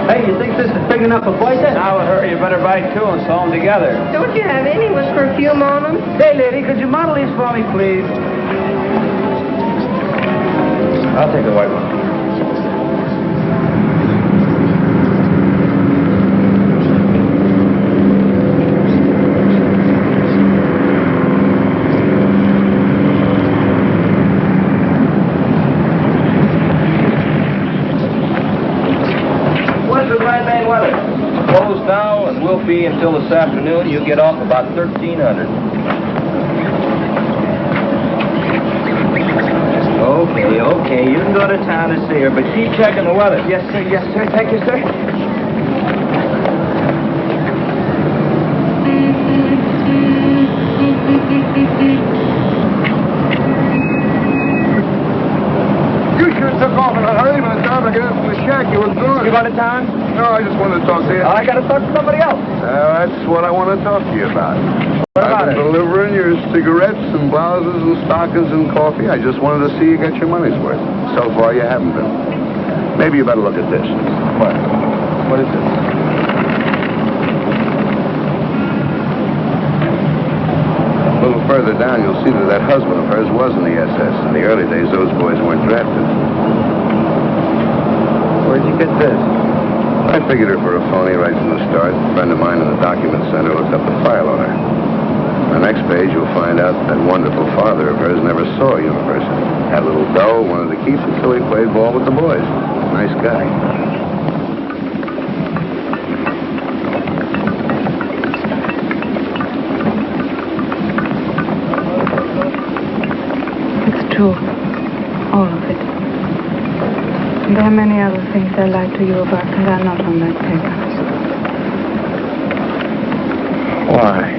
Hey, you think this is big enough for boys? Now, hurry, you better buy two and sew them together. Don't you have any with perfume on them? Hey, lady, could you model these for me, please? I'll take the white one. Closed now and will be until this afternoon. You'll get off about 1300. Okay. You can go to town to see her, but keep checking the weather. Yes, sir. Yes, sir. Thank you, sir. You sure took off in a hurry. By the time I got from the shack, you were gone. You going to town? No, I just wanted to talk to you. I got to talk to somebody else. That's what I want to talk to you about. What about I've been delivering your cigarettes and blouses and stockings and coffee. I just wanted to see you get your money's worth. So far, you haven't been. Maybe you better look at this. What? What is it? A little further down, you'll see that husband of hers was in the SS. In the early days, those boys weren't drafted. Where'd you get this? I figured her for a phony right from the start. A friend of mine in the document center looked up the file on her. On the next page, you'll find out that wonderful father of hers never saw a university. Had a little dough, wanted to keep it, so he played ball with the boys. Nice guy. It's true. All of it. And there are many other things I lied to you about that are not on that paper. Why?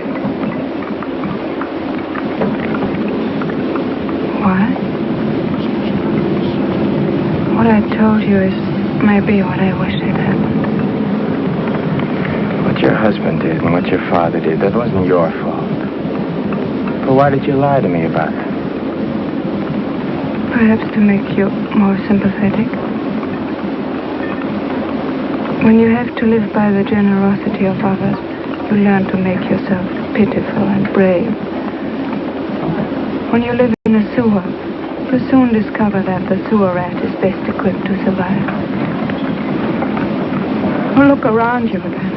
Why? What I told you is maybe what I wish had happened. What your husband did and what your father did, that wasn't your fault. But why did you lie to me about it? Perhaps to make you more sympathetic. When you have to live by the generosity of others, you learn to make yourself pitiful and brave. When you live in a sewer, you soon discover that the sewer rat is best equipped to survive. Well, look around you then.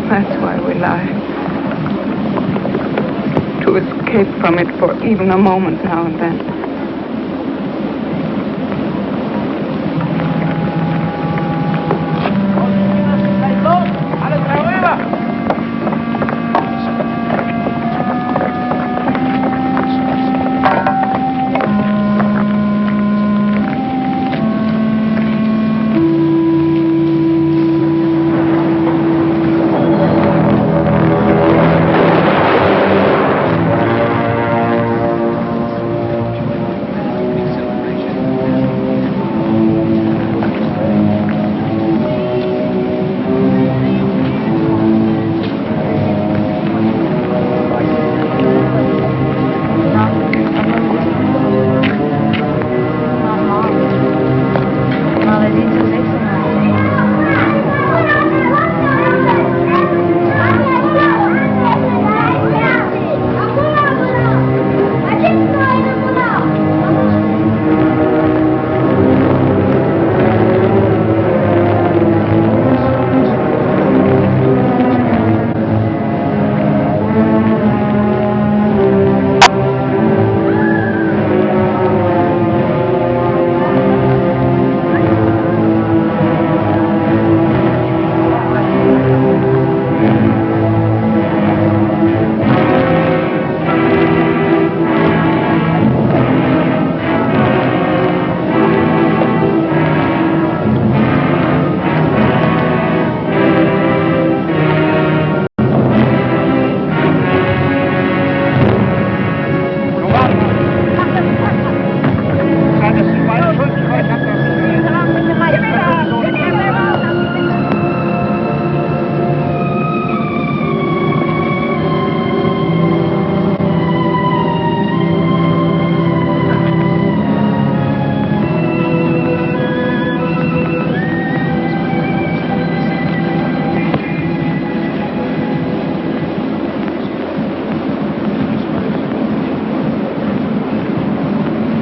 That's why we lie. To escape from it for even a moment now and then.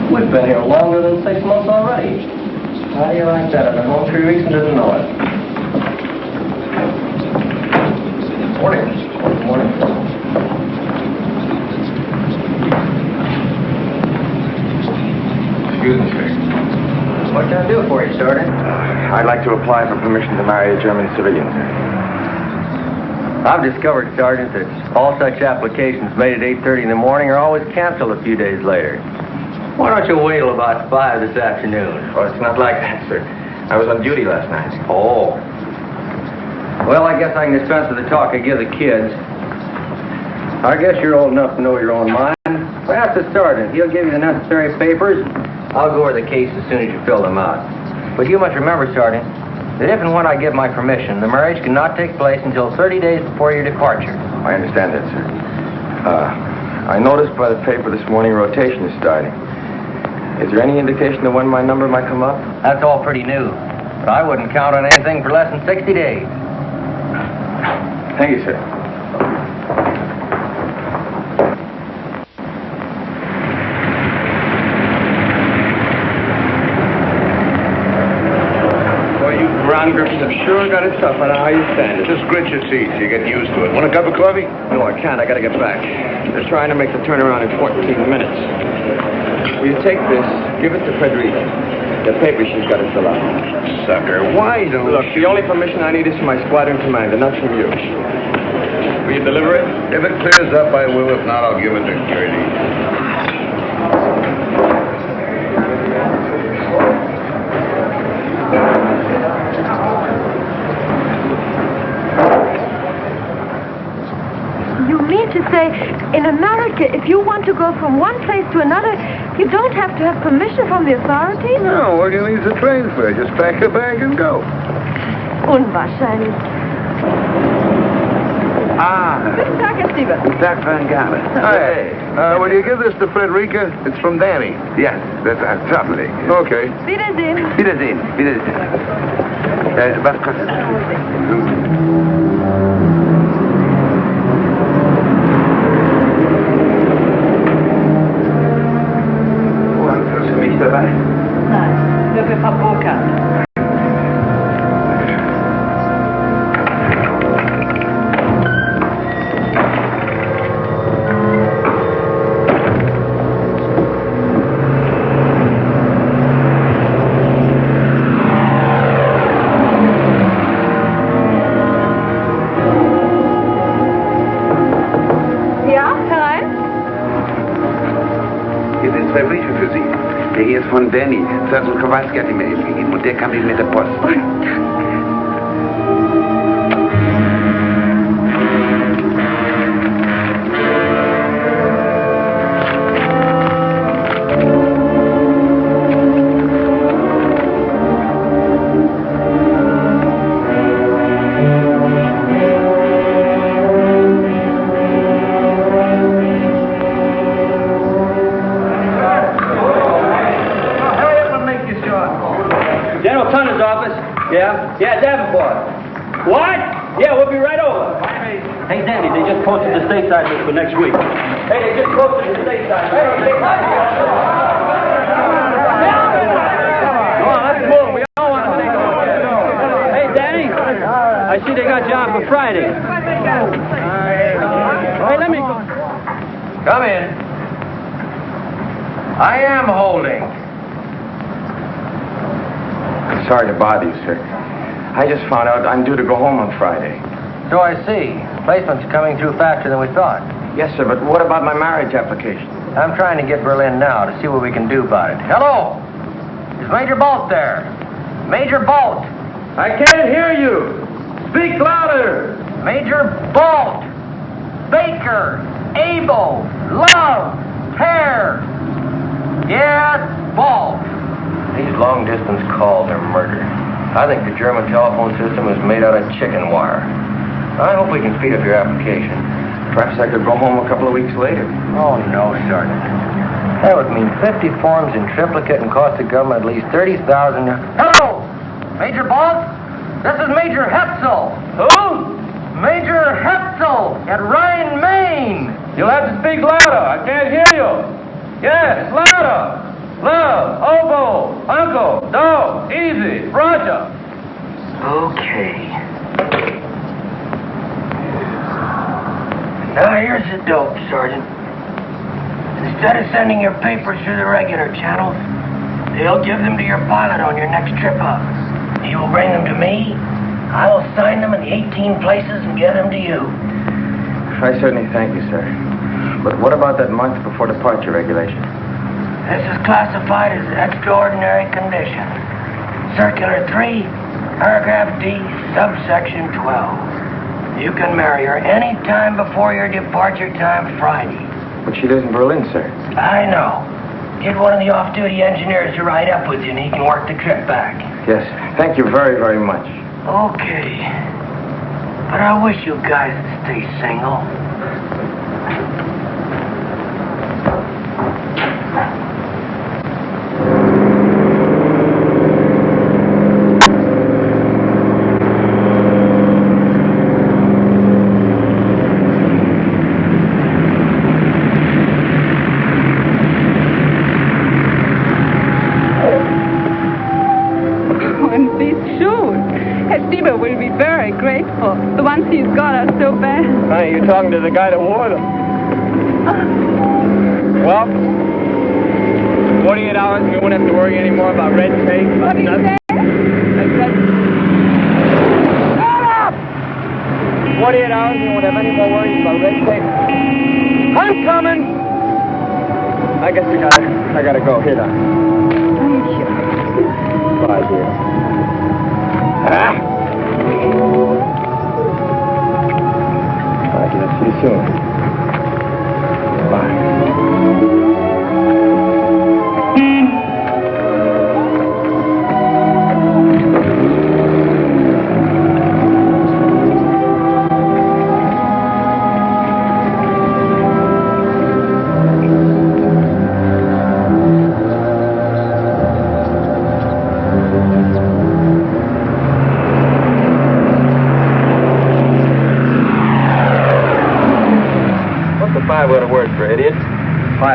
We've been here longer than 6 months already. How do you like that? I've been home 3 weeks and didn't know it. Morning. Morning. Excuse me, sir. What can I do for you, Sergeant? I'd like to apply for permission to marry a German civilian, sir. I've discovered, Sergeant, that all such applications made at 8:30 in the morning are always canceled a few days later. Why don't you wait till about 5 this afternoon? Oh, it's not like that, sir. I was on duty last night. Oh. Well, I guess I can dispense with the talk I give the kids. I guess you're old enough to know your own mind. Well, ask the sergeant. He'll give you the necessary papers. I'll go over the case as soon as you fill them out. But you must remember, Sergeant, that if and when I give my permission, the marriage cannot take place until 30 days before your departure. I understand that, sir. I noticed by the paper this morning rotation is starting. Is there any indication of when my number might come up? That's all pretty new. But I wouldn't count on anything for less than 60 days. Thank you, sir. Brown grippers have sure got it tough. I don't know how you stand it. Just grit your teeth. You're getting used to it. Want a cup of coffee? No, I can't. I gotta get back. They're trying to make the turnaround in 14 minutes. Will you take this, give it to Frederica. The paper she's got to fill out. Sucker, why don't Look, the only permission I need is from my squadron commander, not from you. Will you deliver it? If it clears up, I will. If not, I'll give it to Gertie. You mean to say, in America, if you want to go from one place to another, you don't have to have permission from the authorities? No, what do you need the train for? Just pack a bag and go. Unwahrscheinlich. Guten Tag, Herr Stieber. Guten Tag, Van Galen. Hey, will you give this to Frederica? It's from Danny. Yes, that's certainly. Okay. Wiedersehen. Wiedersehen. Was kostet das? Für mich dabei? Nein, nur für Frau Burkhardt. Zwei Briefe für Sie. Der hier ist von Danny. Sergeant Kowalski hat die Mail gegeben und der kam Ihnen mit der Post. Yeah, Davenport. What? Yeah, we'll be right over. Hey, Danny, they just posted the stateside list for next week. Hey, they just posted the stateside list. Come on, let's move. We all want to take a look at it. Hey, Danny, I see they got you on for Friday. Hey, let me go. Come in. I am holding. Sorry to bother you, sir. I just found out I'm due to go home on Friday. So I see. Placement's coming through faster than we thought. Yes, sir, but what about my marriage application? I'm trying to get Berlin now to see what we can do about it. Hello! Is Major Bolt there? Major Bolt! I can't hear you! Speak louder! Major Bolt! Baker! Abel! Love! Pear! Yes, Bolt! These long-distance calls are murder. I think the German telephone system is made out of chicken wire. I hope we can speed up your application. Perhaps I could go home a couple of weeks later. Oh, no, Sergeant. That would mean 50 forms in triplicate and cost the government at least $30,000. Hello! Major Bolt? This is Major Hetzel. Who? Major Hetzel at Rhine, Maine. You'll have to speak louder. I can't hear you. Yes, louder. Love, oboe, uncle, dog, easy, Roger. Okay. Now here's the dope, Sergeant. Instead of sending your papers through the regular channels, they'll give them to your pilot on your next trip up. He will bring them to me. I will sign them in the 18 places and get them to you. I certainly thank you, sir. But what about that month before departure regulation? This is classified as extraordinary condition. Circular 3, paragraph D, subsection 12. You can marry her any time before your departure time Friday. But she lives in Berlin, sir. I know. Get one of the off-duty engineers to ride up with you and he can work the trip back. Yes, thank you very, very much. Okay. But I wish you guys would stay single. The ones he's got are so bad. Honey, you're talking to the guy that wore them. Well, 48 hours and we won't have to worry anymore about red tape. What do you say? I said, shut up! 48 hours and we won't have any more worries about red tape. I'm coming! I guess I gotta go. Here now. Thank you. Bye, dear. Ah! See you soon. Bye.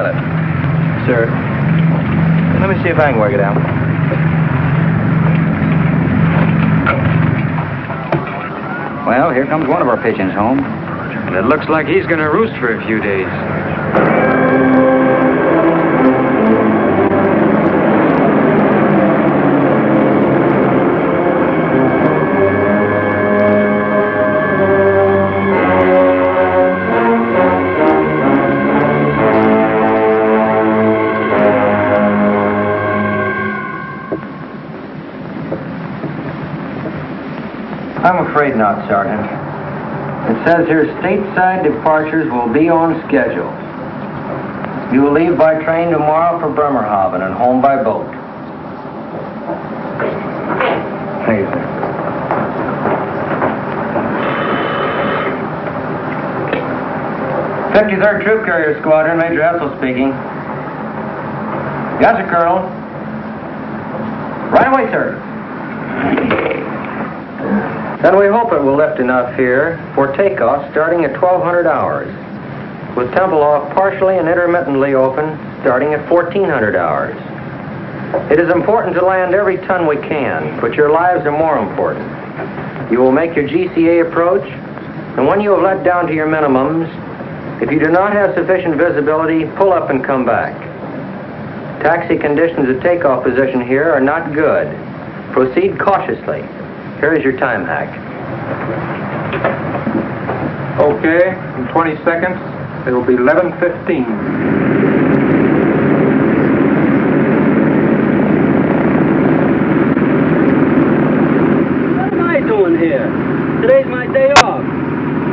pilot. Sir. Let me see if I can work it out. Well, here comes one of our pigeons home. And it looks like he's going to roost for a few days. I'm afraid not, Sergeant. It says here stateside departures will be on schedule. You will leave by train tomorrow for Bremerhaven and home by boat. Thank you, sir. "53rd Troop Carrier Squadron, Major Etzel speaking. Yes, sir, Colonel. Right away, sir. And we hope it will lift enough here for takeoff starting at 1200 hours, with Tempelhof partially and intermittently open starting at 1400 hours. It is important to land every ton we can, but your lives are more important. You will make your GCA approach, and when you have let down to your minimums, if you do not have sufficient visibility, pull up and come back. Taxi conditions at takeoff position here are not good. Proceed cautiously. Here is your time hack." Okay, in 20 seconds, it'll be 11:15. What am I doing here? Today's my day off.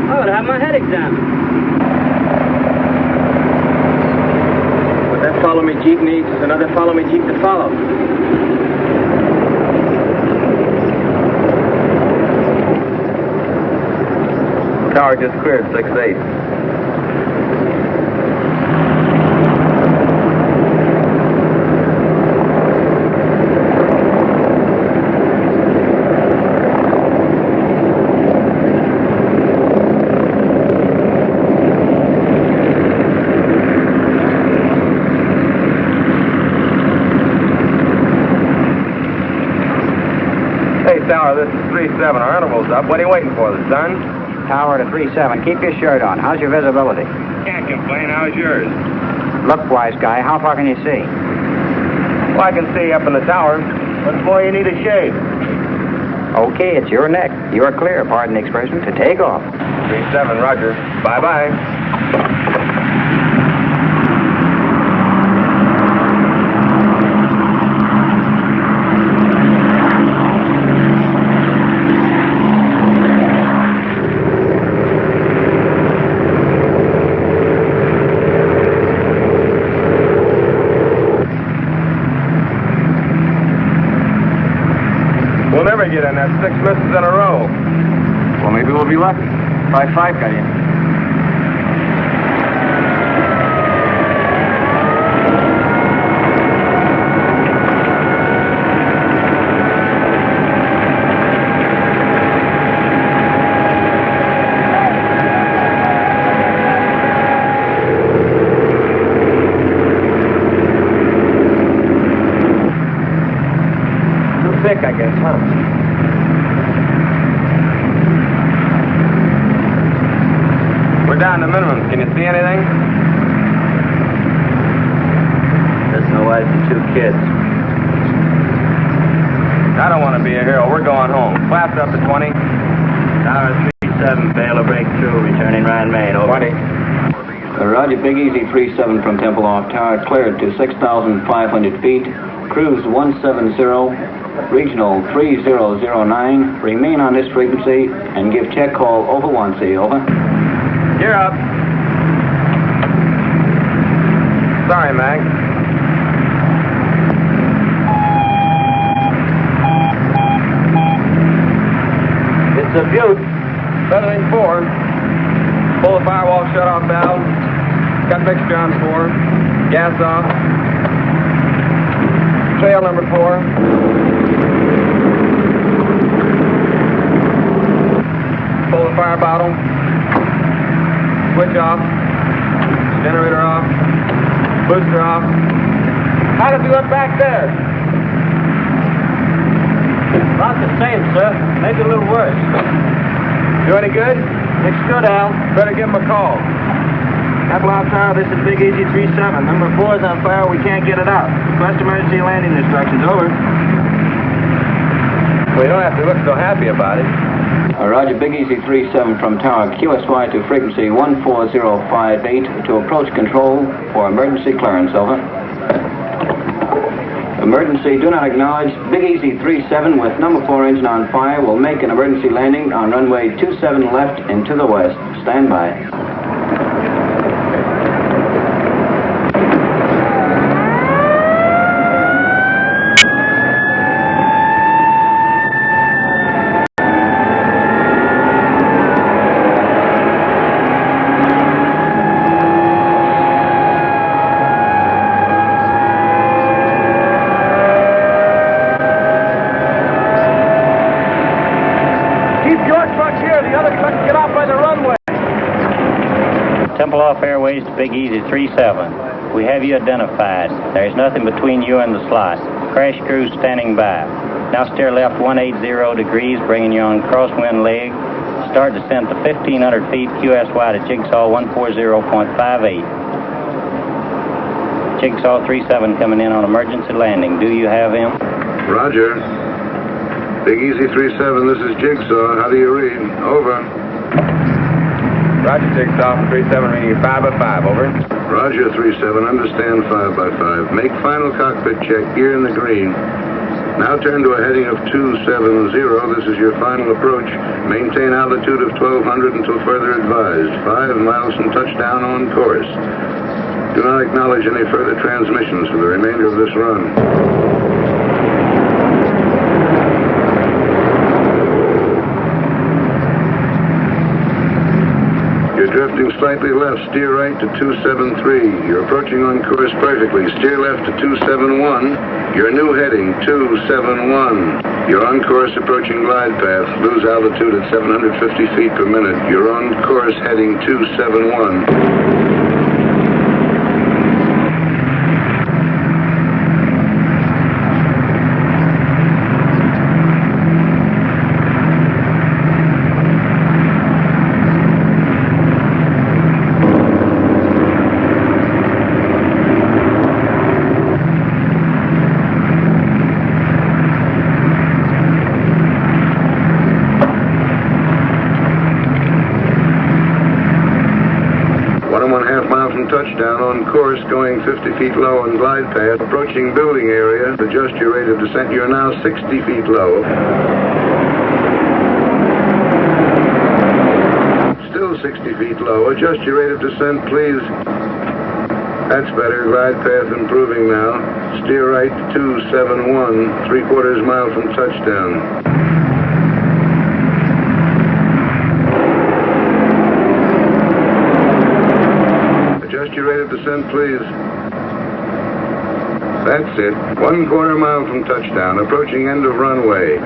I ought to have my head examined. What that follow-me Jeep needs is another follow-me Jeep to follow. Tower just cleared 6-8. Hey, Tower, this is 3-7. Our interval's up. What are you waiting for, the sun? Tower to 3-7. Keep your shirt on. How's your visibility? Can't complain. How's yours? Look-wise, guy, how far can you see? Well, I can see up in the tower. What's more, you need a shade. Okay, it's your neck. You are clear, pardon the expression, to take off. 3-7, roger. Bye-bye. We'll never get in. That's 6 misses in a row. Well, maybe we'll be lucky. Try 5 got in. Too thick, I guess, huh? We're down to minimums. Can you see anything? That's my wife and 2 kids. I don't want to be a hero. We're going home. Flaps up to 20. Tower 3-7, fail to break through, returning right main, over. 20. Roger, Big Easy 3-7 from Tempelhof. Tower cleared to 6,500 feet. Cruise 170, regional 3009. Remain on this frequency and give check call over 1C, over. You're up. Sorry, Mag. It's a beaut. Feathering 4. Pull the firewall shut-off valve. Got mixture on 4. Gas off. Trail number 4. Pull the fire bottle. Switch off. Generator off. Booster off. How does he look back there? About the same, sir. Maybe a little worse. Do any good? Looks good, Al. Better give him a call. Apple Tower, this is Big Easy 37. Number 4 is on fire. We can't get it out. Request emergency landing instructions. Over. Well, you don't have to look so happy about it. Roger, Big Easy 37 from Tower QSY to frequency 14058 to approach control for emergency clearance. Over. Emergency, do not acknowledge. Big Easy 37 with number 4 engine on fire will make an emergency landing on runway 27 left and to the west. Stand by. Airways to Big Easy 37. We have you identified. There is nothing between you and the slot. Crash crew standing by. Now steer left 180 degrees, bringing you on crosswind leg. Start descent to 1,500 feet, QSY to Jigsaw 140.58. Jigsaw 37 coming in on emergency landing. Do you have him? Roger. Big Easy 37, this is Jigsaw. How do you read? Over. Roger, Jigsaw, 37 reading 5 by 5, over. Roger, 37, understand 5 by 5. Make final cockpit check, gear in the green. Now turn to a heading of 270. This is your final approach. Maintain altitude of 1200 until further advised. 5 miles from touchdown on course. Do not acknowledge any further transmissions for the remainder of this run. Drifting slightly left, steer right to 273. You're approaching on course perfectly. Steer left to 271. Your new heading, 271. You're on course approaching glide path. Lose altitude at 750 feet per minute. You're on course heading 271. Touchdown on course, going 50 feet low on glide path, approaching building area. Adjust your rate of descent. You're now 60 feet low. Still 60 feet low. Adjust your rate of descent, please. That's better. Glide path improving now. Steer right 271, 3/4 mile from touchdown. Your rate of descent, please. That's it. 1/4 mile from touchdown, approaching end of runway.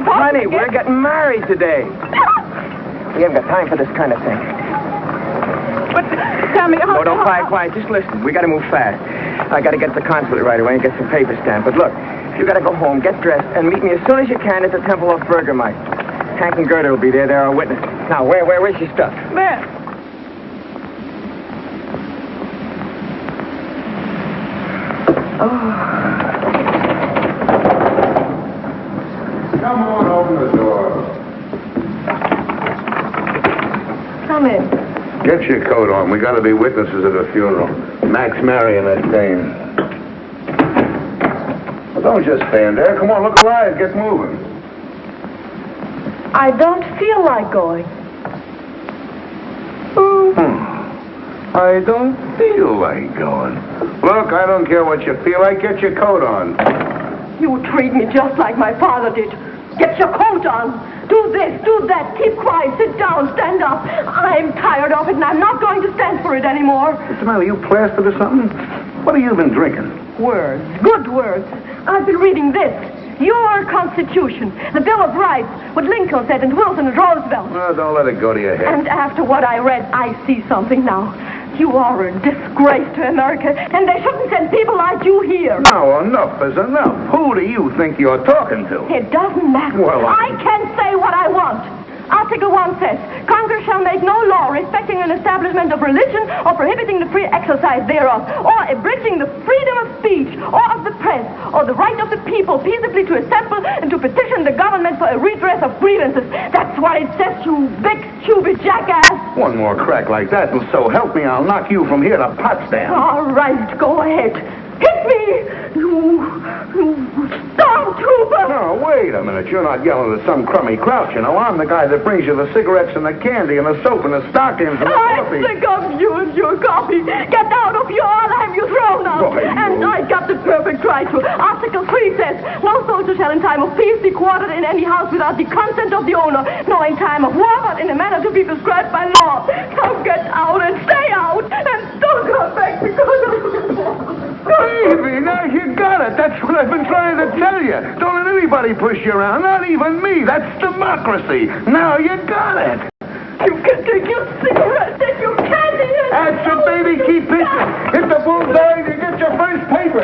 Honey, we're getting married today. We haven't got time for this kind of thing. Sammy, No, don't quiet. Just listen. We got to move fast. I got to get to the consulate right away and get some papers stamped. But look, you got to go home, get dressed, and meet me as soon as you can at the Temple of Burgermeister. Hank and Gerda will be there. They're our witnesses. Now, where's your stuff? There. Come on, open the door. Come in. Get your coat on. We got to be witnesses at a funeral. Max marrying that dame. Well, don't just stand there. Come on, look alive. Get moving. I don't feel like going. I don't feel like going. Look, I don't care what you feel like. Get your coat on. You treat me just like my father did. Get your coat on. Do this, do that. Keep quiet. Sit down. Stand up. I'm tired of it, and I'm not going to stand for it anymore. What's the matter? You plastered or something? What have you been drinking? Words. Good words. I've been reading this. Your Constitution. The Bill of Rights. What Lincoln said and Wilson and Roosevelt. Well, don't let it go to your head. And after what I read, I see something now. You are a disgrace to America, and they shouldn't send people like you here. Now, enough is enough. Who do you think you're talking to? It doesn't matter. Well, I can say what I want. Article 1 says, Congress shall make no law respecting an establishment of religion or prohibiting the free exercise thereof, or abridging the freedom of speech or of the press, or the right of the people peaceably to assemble and to petition the government for a redress of grievances. That's what it says, you big, stupid jackass. One more crack like that, and so help me, I'll knock you from here to Potsdam. All right, go ahead. Hit me, you stormtrooper! No, wait a minute. You're not yelling at some crummy crowd, you know. I'm the guy that brings you the cigarettes and the candy and the soap and the stockings and the coffee. I'm sick of you and your coffee. Get out of here, I'll have you thrown out. Why, and I got the perfect right to. Article 3 says, no soldier shall in time of peace be quartered in any house without the consent of the owner, nor in time of war, but in a manner to be prescribed by law. So get out and stay out, and don't come back because of... Baby, now you got it. That's what I've been trying to tell you. Don't let anybody push you around, not even me. That's democracy. Now you got it. You can take your cigarette, take your candy, and... That's it, baby. Keep pitching. Hit the bullseye and get your first paper.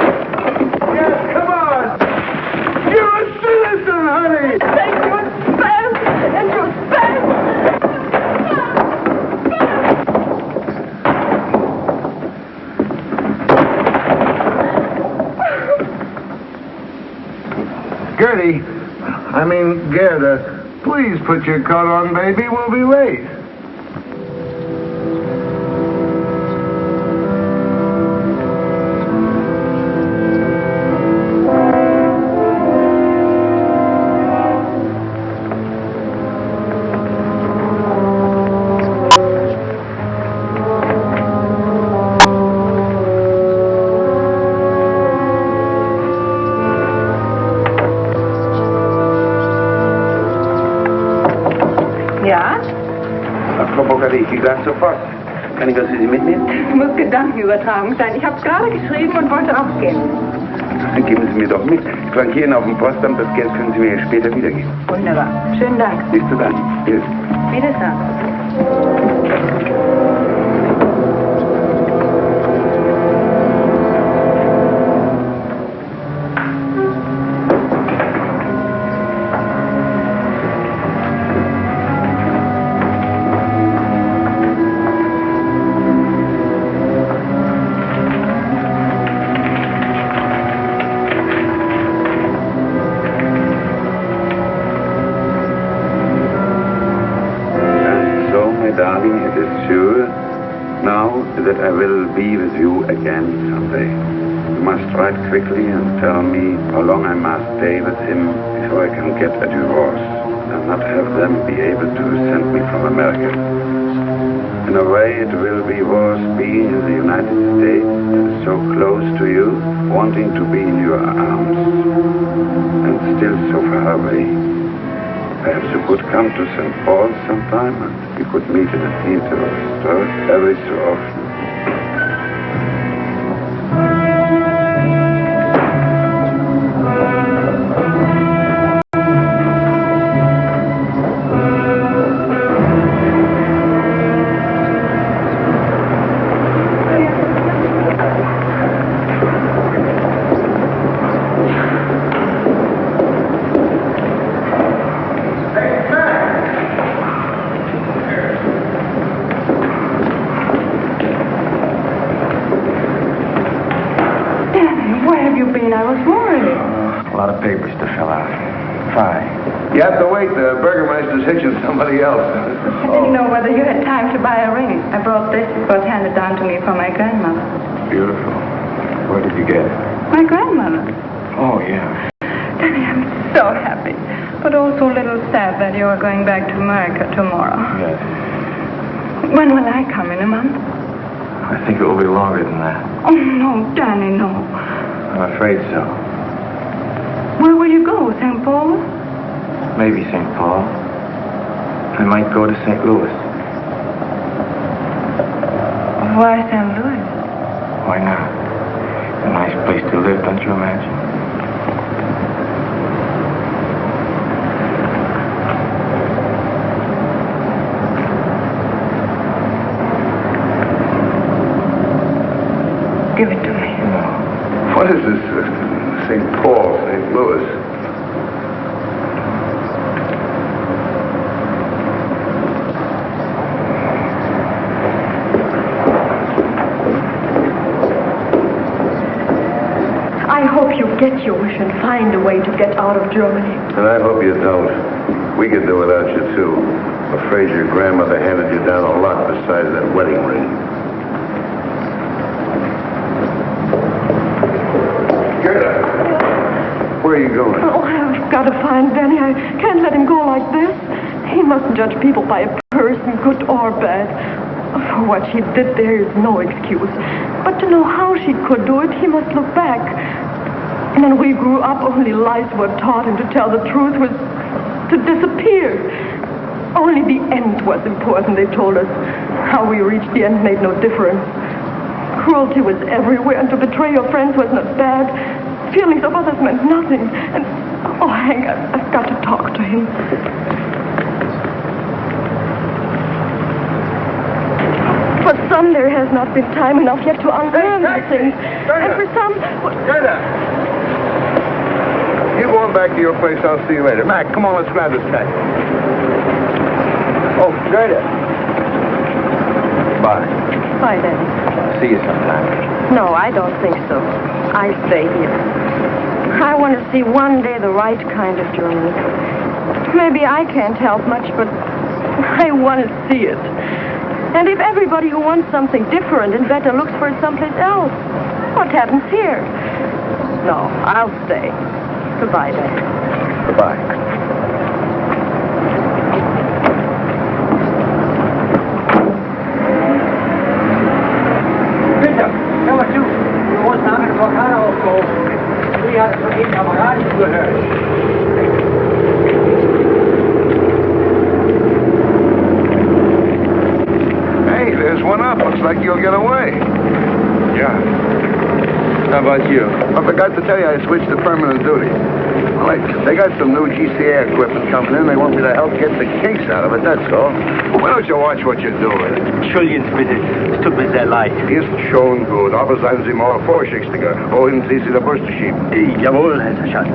Yes, come on. You're a citizen, honey. Take your spam and your spam. Gerda, please put your coat on, baby. We'll be late. Ich gleich sofort. Kann ich das für Sie mitnehmen? Ich muss Gedankenübertragung sein. Ich habe gerade geschrieben und wollte aufgehen. Dann geben Sie mir doch mit. Flankieren auf dem Postamt, das Geld können Sie mir später wiedergeben. Wunderbar. Schönen Dank. Nicht zu danken. Tschüss. Wiedersehen. That I will be with you again someday. You must write quickly and tell me how long I must stay with him before I can get a divorce and not have them be able to send me from America. In a way, it will be worse being in the United States, so close to you, wanting to be in your arms, and still so far away. Perhaps you could come to St. Paul sometime and we could meet in a theater or store every so often. Eugene. I was worried. A lot of papers to fill out. Fine. You have to wait. The Burgermeister's hitching somebody else. I didn't know whether you had time to buy a ring. I brought this. It was handed down to me from my grandmother. Beautiful. Where did you get it? My grandmother. Oh, yeah. Danny, I'm so happy, but also a little sad that you are going back to America tomorrow. Yes. When will I come? In a month? I think it will be longer than that. Oh, no, Danny, no. I'm afraid so. Where will you go? St. Paul? Maybe St. Paul. I might go to St. Louis. Why St. Louis? Why not? A nice place to live, don't you imagine? Give it to me. No. What is this? St. Paul, St. Louis. I hope you get your wish and find a way to get out of Germany. And I hope you don't. We could do without you, too. I'm afraid your grandmother handed you down a lot besides that wedding ring. Where are you going? Oh, I've got to find Benny. I can't let him go like this. He mustn't judge people by a person, good or bad. For what she did, there is no excuse. But to know how she could do it, he must look back. And when we grew up, only lies were taught, and to tell the truth was to disappear. Only the end was important, they told us. How we reached the end made no difference. Cruelty was everywhere, and to betray your friends was not bad. Feelings of others meant nothing. And, oh, Hank, I've got to talk to him. For some, there has not been time enough yet to unlearn these things. And for some... You go on back to your place. I'll see you later. Mac, come on, let's grab this taxi. Oh, Gerda. Bye. Bye, Danny. See you sometime. No, I don't think so. I stay here. I want to see one day the right kind of Germany. Maybe I can't help much, but I want to see it. And if everybody who wants something different and better looks for it someplace else, what happens here? No, I'll stay. Goodbye, Danny. Goodbye. Hey, there's one up. Looks like you'll get away. Yeah. How about you? I forgot to tell you I switched to permanent duty. Well, they got some new GCA equipment coming in. They want me to help get the case out of it, that's all. Why don't you watch what you're doing? Entschuldigen Sie bitte. Es tut mir sehr leid. Ist schon gut, aber seien Sie mal vorsichtiger. Wohin Sie die Brüste schieben? Jawohl, Herr Schatz.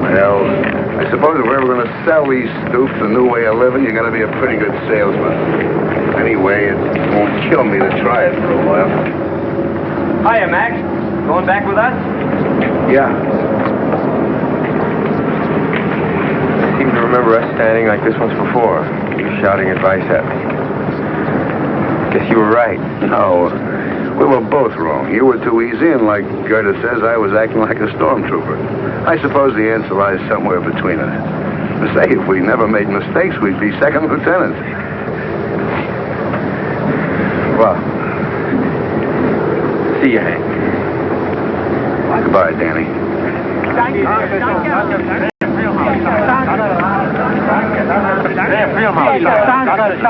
Well, I suppose if we're ever going to sell these stoops a new way of living, you're going to be a pretty good salesman. Anyway, it won't kill me to try it for a while. Hiya, Max. Going back with us? Yeah. I seem to remember us standing like this once before, shouting advice at me. Guess you were right. No, we were both wrong. You were too easy, and like Gerda says, I was acting like a stormtrooper. I suppose the answer lies somewhere between us. Say, if we never made mistakes, we'd be second lieutenants. Well, see you, Hank. Goodbye, Danny.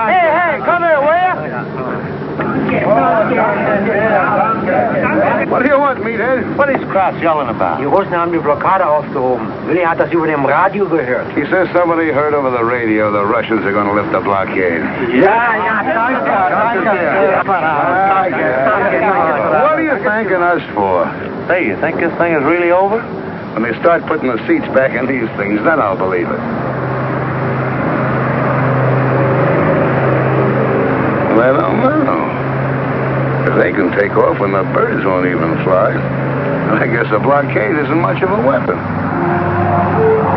Hey, come here, will you? What do you want, meathead? What is Kraus yelling about? Die Russen haben die Blockade aufgehoben. Willi hat das über dem Radio gehört. He says somebody heard over the radio the Russians are going to lift the blockade. What are you thanking us for? Hey, you think this thing is really over? When they start putting the seats back in these things, then I'll believe it. Well, I don't know. If they can take off when the birds won't even fly. I guess a blockade isn't much of a weapon.